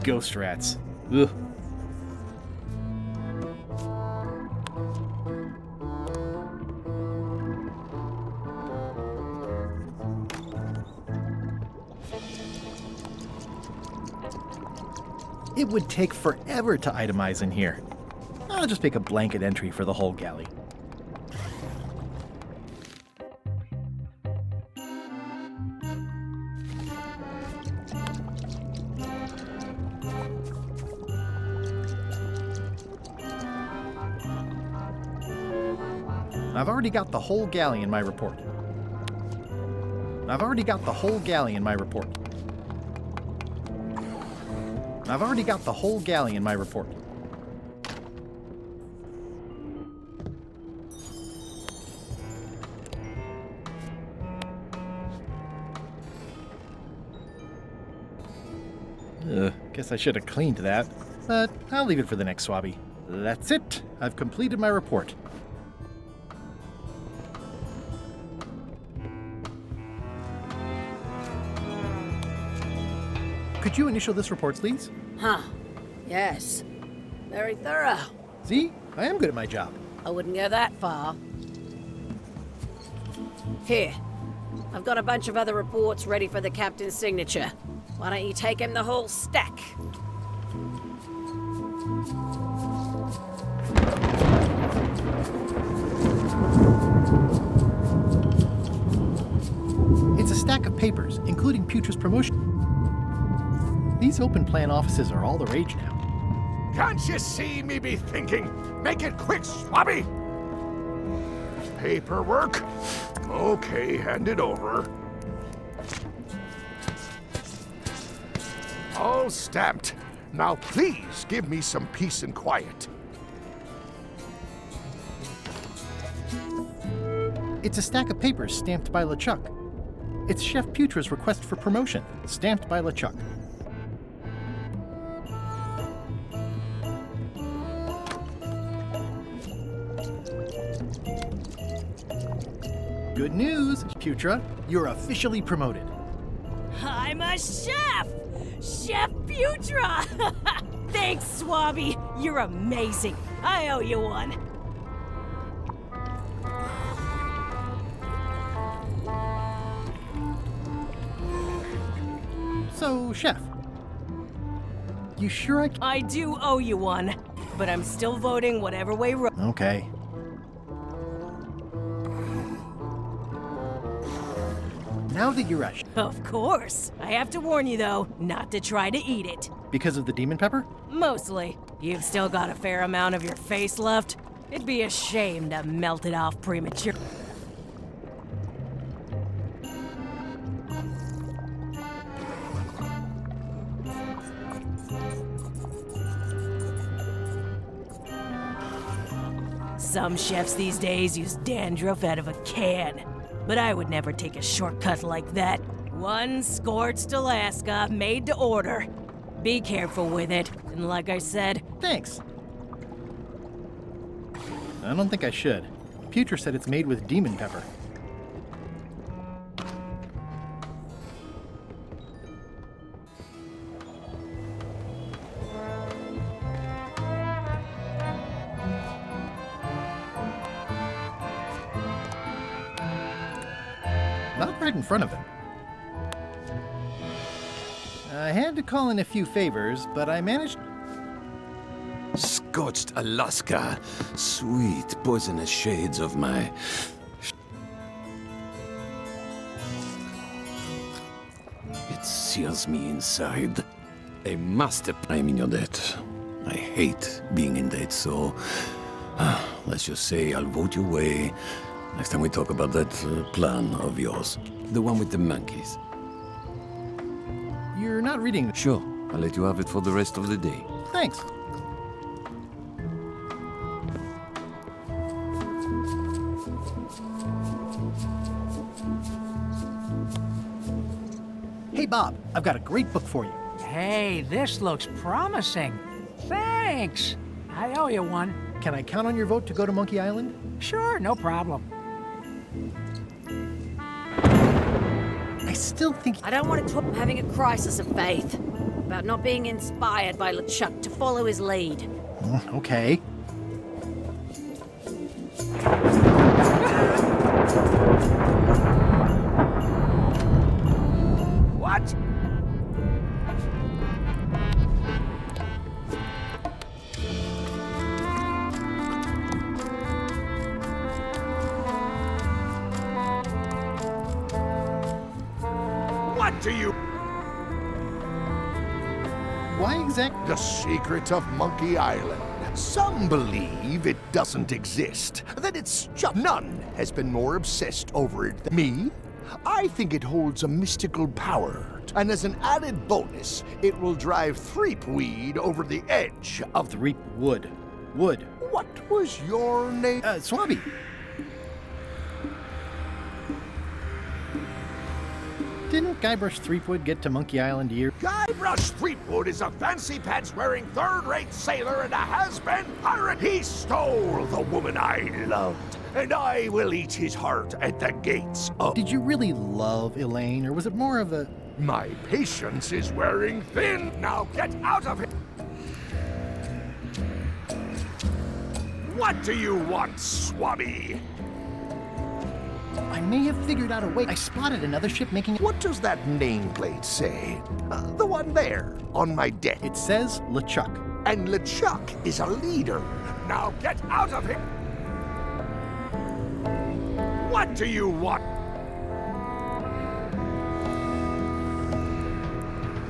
ghost rats. Ugh. It would take forever to itemize in here. I'll just make a blanket entry for the whole galley. I've already got the whole galley in my report. I've already got the whole galley in my report. I've already got the whole galley in my report. Guess I should have cleaned that, but I'll leave it for the next swabby. That's it. I've completed my report. Could you initial this report, please? Huh. Yes. Very thorough. See? I am good at my job. I wouldn't go that far. Here. I've got a bunch of other reports ready for the captain's signature. Why don't you take him the whole stack? It's a stack of papers, including Putra's promotion. These open plan offices are all the rage now. Can't you see me be thinking? Make it quick, Swabby! Paperwork? Okay, hand it over. All stamped. Now please give me some peace and quiet. It's a stack of papers stamped by LeChuck. It's Chef Putra's request for promotion, stamped by LeChuck. Good news, Putra. You're officially promoted. I'm a chef! Chef Putra! Thanks, Swabby. You're amazing. I owe you one. So, Chef, you sure I do owe you one, but I'm still voting whatever way Okay. Now that you're a Of course. I have to warn you, though, not to try to eat it. Because of the demon pepper? Mostly. You've still got a fair amount of your face left. It'd be a shame to melt it off premature. Some chefs these days use dandruff out of a can. But I would never take a shortcut like that. One scorched Alaska, made to order. Be careful with it, and like I said... Thanks. I don't think I should. Putra said it's made with demon pepper. Not right in front of him. I had to call in a few favors, but I managed... Scorched Alaska, sweet poisonous shades of my... It sears me inside. A master prime in your debt. I hate being in debt, so... let's just say I'll vote your way next time we talk about that plan of yours. The one with the monkeys. You're not reading... Sure, I'll let you have it for the rest of the day. Thanks. Hey, Bob, I've got a great book for you. Hey, this looks promising. Thanks. I owe you one. Can I count on your vote to go to Monkey Island? Sure, no problem. I still think... I don't want to talk. I'm having a crisis of faith. about not being inspired by LeChuck to follow his lead. Okay. What? What do you... Why exactly? The secret of Monkey Island. Some believe it doesn't exist, that it's just... None has been more obsessed over it than me. I think it holds a mystical power, and as an added bonus, it will drive Threepweed over the edge of... Threepwood. Wood. What was your name? Swabby. Didn't Guybrush Threepwood get to Monkey Island a year? Guybrush Threepwood is a fancy-pants-wearing third-rate sailor and a has-been pirate. He stole the woman I loved, and I will eat his heart at the gates of... Did you really love Elaine, or was it more of a... My patience is wearing thin. Now get out of here. What do you want, Swabby? I may have figured out a way. I spotted another ship making... What does that nameplate say? The one there, on my deck. It says LeChuck. And LeChuck is a leader. Now get out of here! What do you want?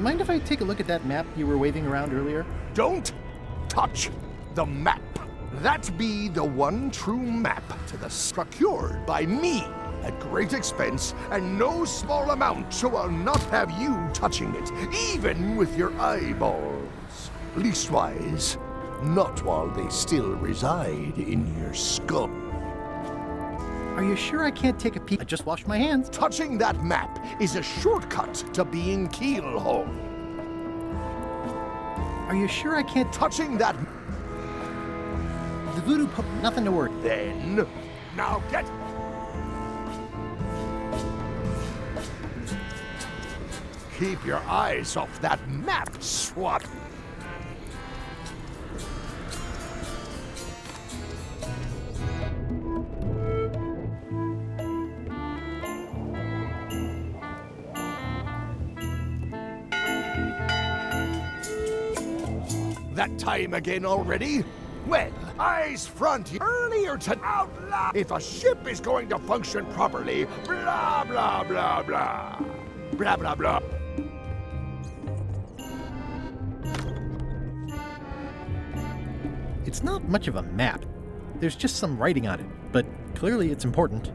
Mind if I take a look at that map you were waving around earlier? Don't touch the map. That be the one true map to the procured by me at great expense and no small amount, so I'll not have you touching it, even with your eyeballs. Leastwise, not while they still reside in your skull. Are you sure I can't take a peek? I just washed my hands. Touching that map is a shortcut to being keelhauled. Are you sure I can't... Touching that... The voodoo pup, nothing to worry. Then, now get... Keep your eyes off that map, Swat. That time again already? Well, eyes front earlier to out loud. If a ship is going to function properly, blah, blah, blah, blah. Blah, blah, blah. It's not much of a map. There's just some writing on it, but clearly it's important.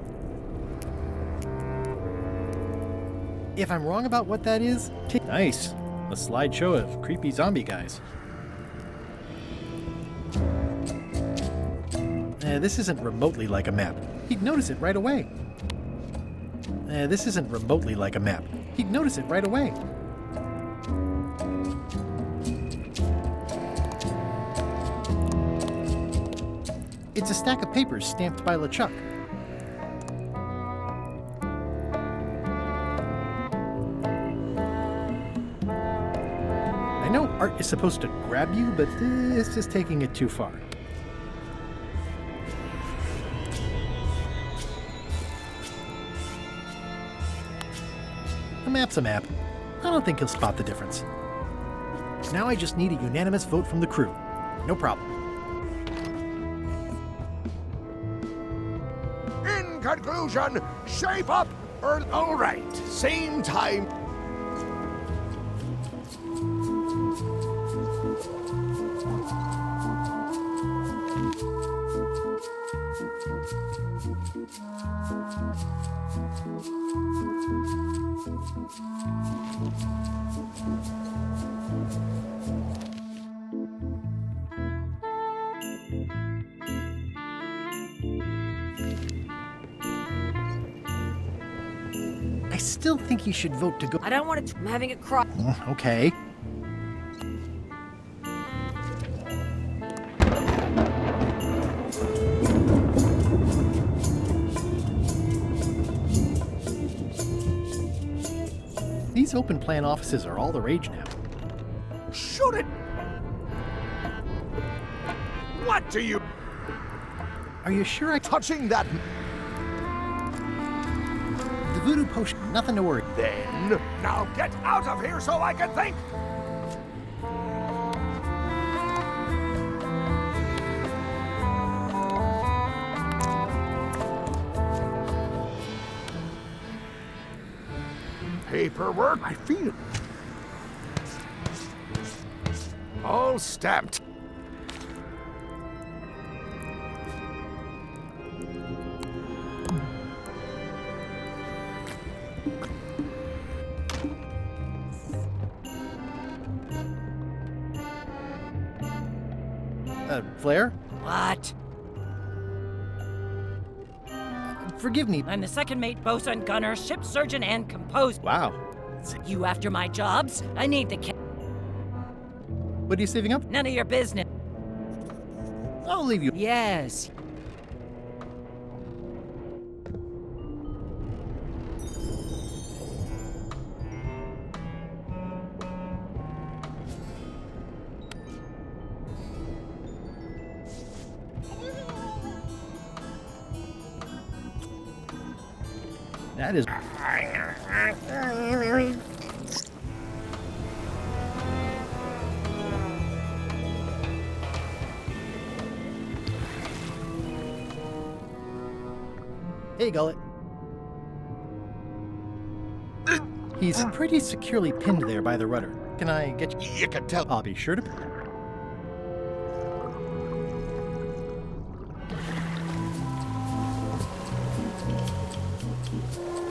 If I'm wrong about what that is, nice. A slideshow of creepy zombie guys. This isn't remotely like a map. He'd notice it right away. This isn't remotely like a map. He'd notice it right away. It's a stack of papers stamped by LeChuck. I know art is supposed to grab you, but this is taking it too far. A map's a map. I don't think he'll spot the difference. Now I just need a unanimous vote from the crew. No problem. In conclusion, shape up, or all right, same time. I still think you should vote to go. I don't want to... I'm having a cry. Okay. These open plan offices are all the rage now. Shouldn't. What do you... Are you sure I... Touching that... The voodoo potion, nothing to worry. Then, now get out of here so I can think! Paperwork, I feel. All stamped. Flair? What? Forgive me. I'm the second mate, bosun, gunner, ship surgeon, and composer. Wow. You after my jobs? I need the What are you saving up? None of your business. I'll leave you. Yes. That is... Hey, Gullet. He's pretty securely pinned there by the rudder. Can I get you? You can tell. I'll be sure to...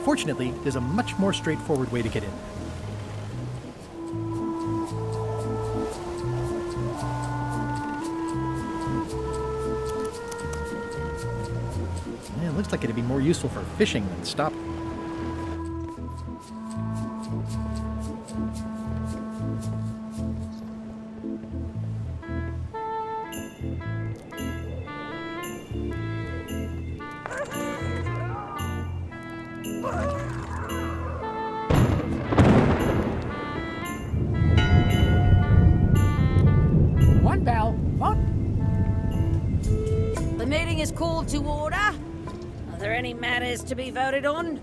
Fortunately, there's a much more straightforward way to get in. Yeah, it looks like it'd be more useful for fishing than stopping. One bell. What? The meeting is called to order. Are there any matters to be voted on?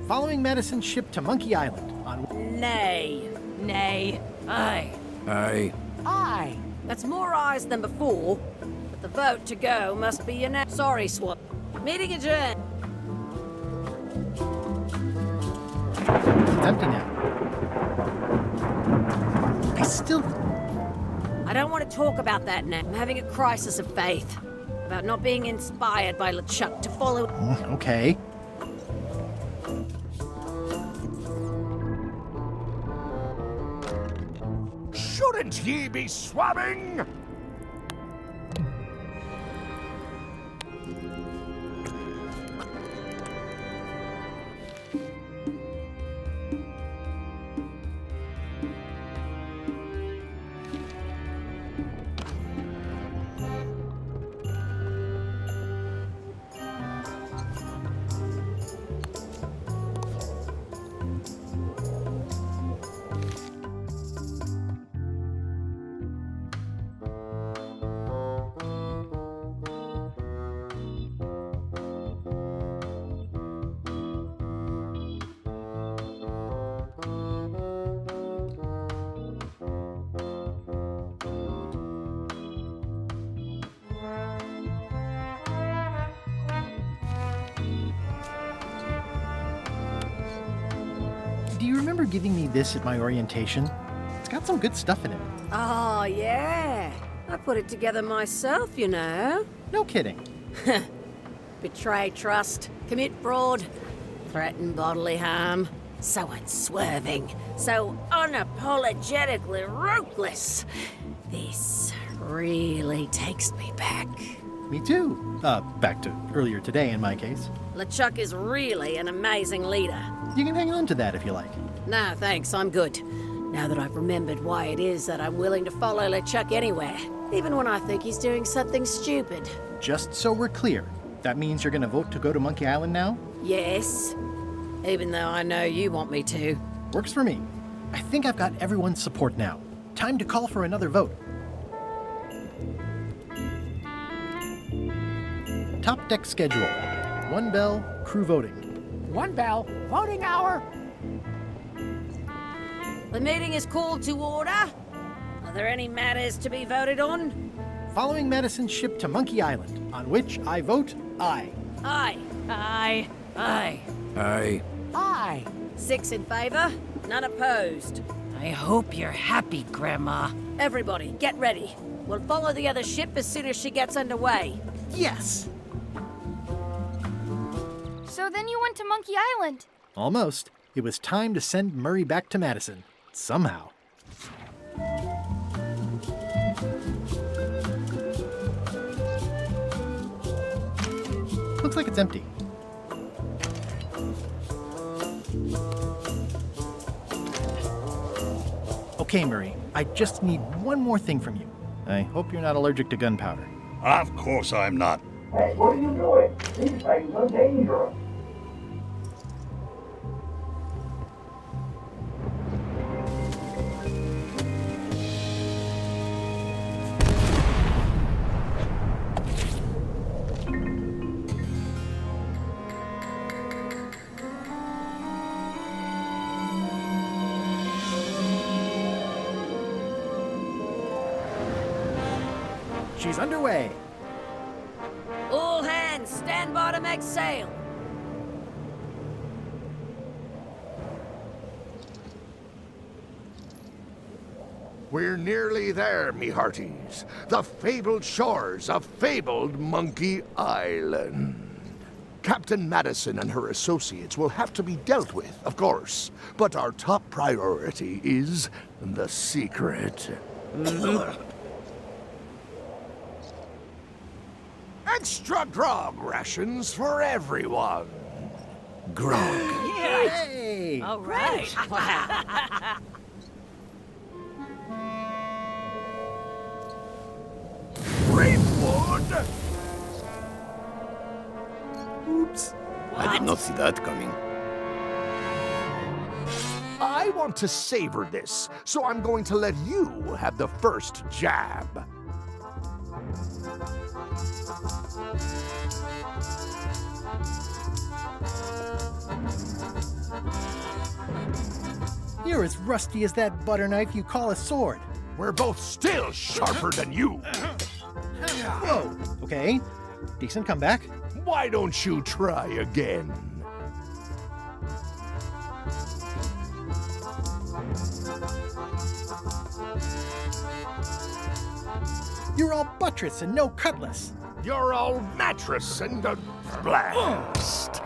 Following Madison's ship to Monkey Island on... Nay. Nay. Aye. Aye. Aye. That's more ayes than before, but the vote to go must be unanimous. Sorry, Swat. Meeting adjourned. It's empty now. I still... I don't want to talk about that now. I'm having a crisis of faith. About not being inspired by LeChuck to follow... Okay. Shouldn't ye be swabbing? Do you remember giving me this at my orientation? It's got some good stuff in it. Oh, yeah. I put it together myself, you know. No kidding. Betray trust, commit fraud, threaten bodily harm. So unswerving, so unapologetically ruthless. This really takes me back. Me too. Back to earlier today in my case. LeChuck is really an amazing leader. You can hang on to that if you like. No, thanks, I'm good. Now that I've remembered why it is that I'm willing to follow LeChuck anywhere, even when I think he's doing something stupid. Just so we're clear, that means you're gonna vote to go to Monkey Island now? Yes, even though I know you want me to. Works for me. I think I've got everyone's support now. time to call for another vote. Top deck schedule. 1 bell, crew voting. 1 bell, voting hour. The meeting is called to order. Are there any matters to be voted on? Following Madison's ship to Monkey Island, on which I vote aye. Aye. Aye. Aye. Aye. Aye. 6 in favor, none opposed. I hope you're happy, Grandma. Everybody, get ready. We'll follow the other ship as soon as she gets underway. Yes! So then you went to Monkey Island. Almost. It was time to send Murray back to Madison. Somehow. Looks like it's empty. Okay, Murray, I just need one more thing from you. I hope you're not allergic to gunpowder. Of course I'm not. Hey, what are you doing? These things are dangerous. She's underway. All hands, stand by to make sail. We're nearly there, me hearties. The fabled shores of fabled Monkey Island. Captain Madison and her associates will have to be dealt with, of course. But our top priority is the secret. Extra grog rations for everyone. Grog. Hey! All right. Greenwood! Oops. I did not see that coming. I want to savor this, so I'm going to let you have the first jab. You're as rusty as that butter knife you call a sword. We're both still sharper than you. Whoa. Okay. Decent comeback. Why don't you try again? You're all buttress and no cutlass. You're all mattress and a blast.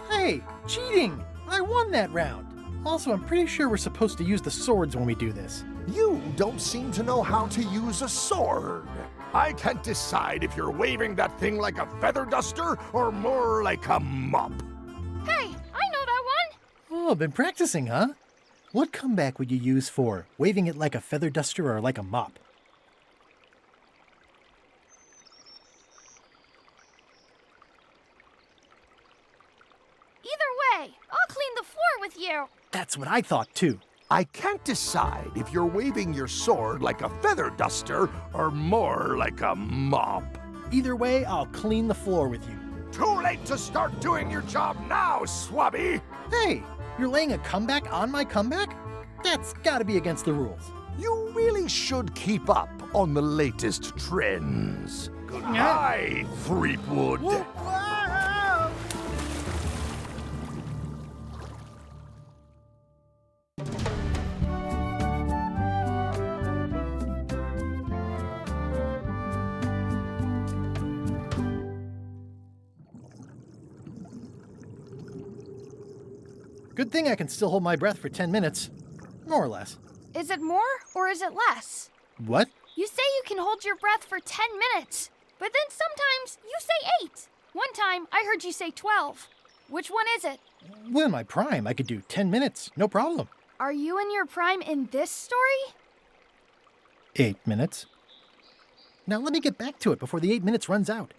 Hey, cheating! I won that round. Also, I'm pretty sure we're supposed to use the swords when we do this. You don't seem to know how to use a sword. I can't decide if you're waving that thing like a feather duster or more like a mop. Hey, I know that one. Oh, been practicing, huh? What comeback would you use for waving it like a feather duster or like a mop? Either way, I'll clean the floor with you. That's what I thought, too. I can't decide if you're waving your sword like a feather duster or more like a mop. Either way, I'll clean the floor with you. Too late to start doing your job now, Swabby! Hey, you're laying a comeback on my comeback? That's gotta be against the rules. You really should keep up on the latest trends. Goodbye, Threepwood. Good thing I can still hold my breath for 10 minutes. More or less. Is it more or is it less? What? You say you can hold your breath for 10 minutes, but then sometimes you say 8. One time I heard you say 12. Which one is it? Well, in my prime, I could do 10 minutes, no problem. Are you in your prime in this story? 8 minutes. Now let me get back to it before the 8 minutes runs out.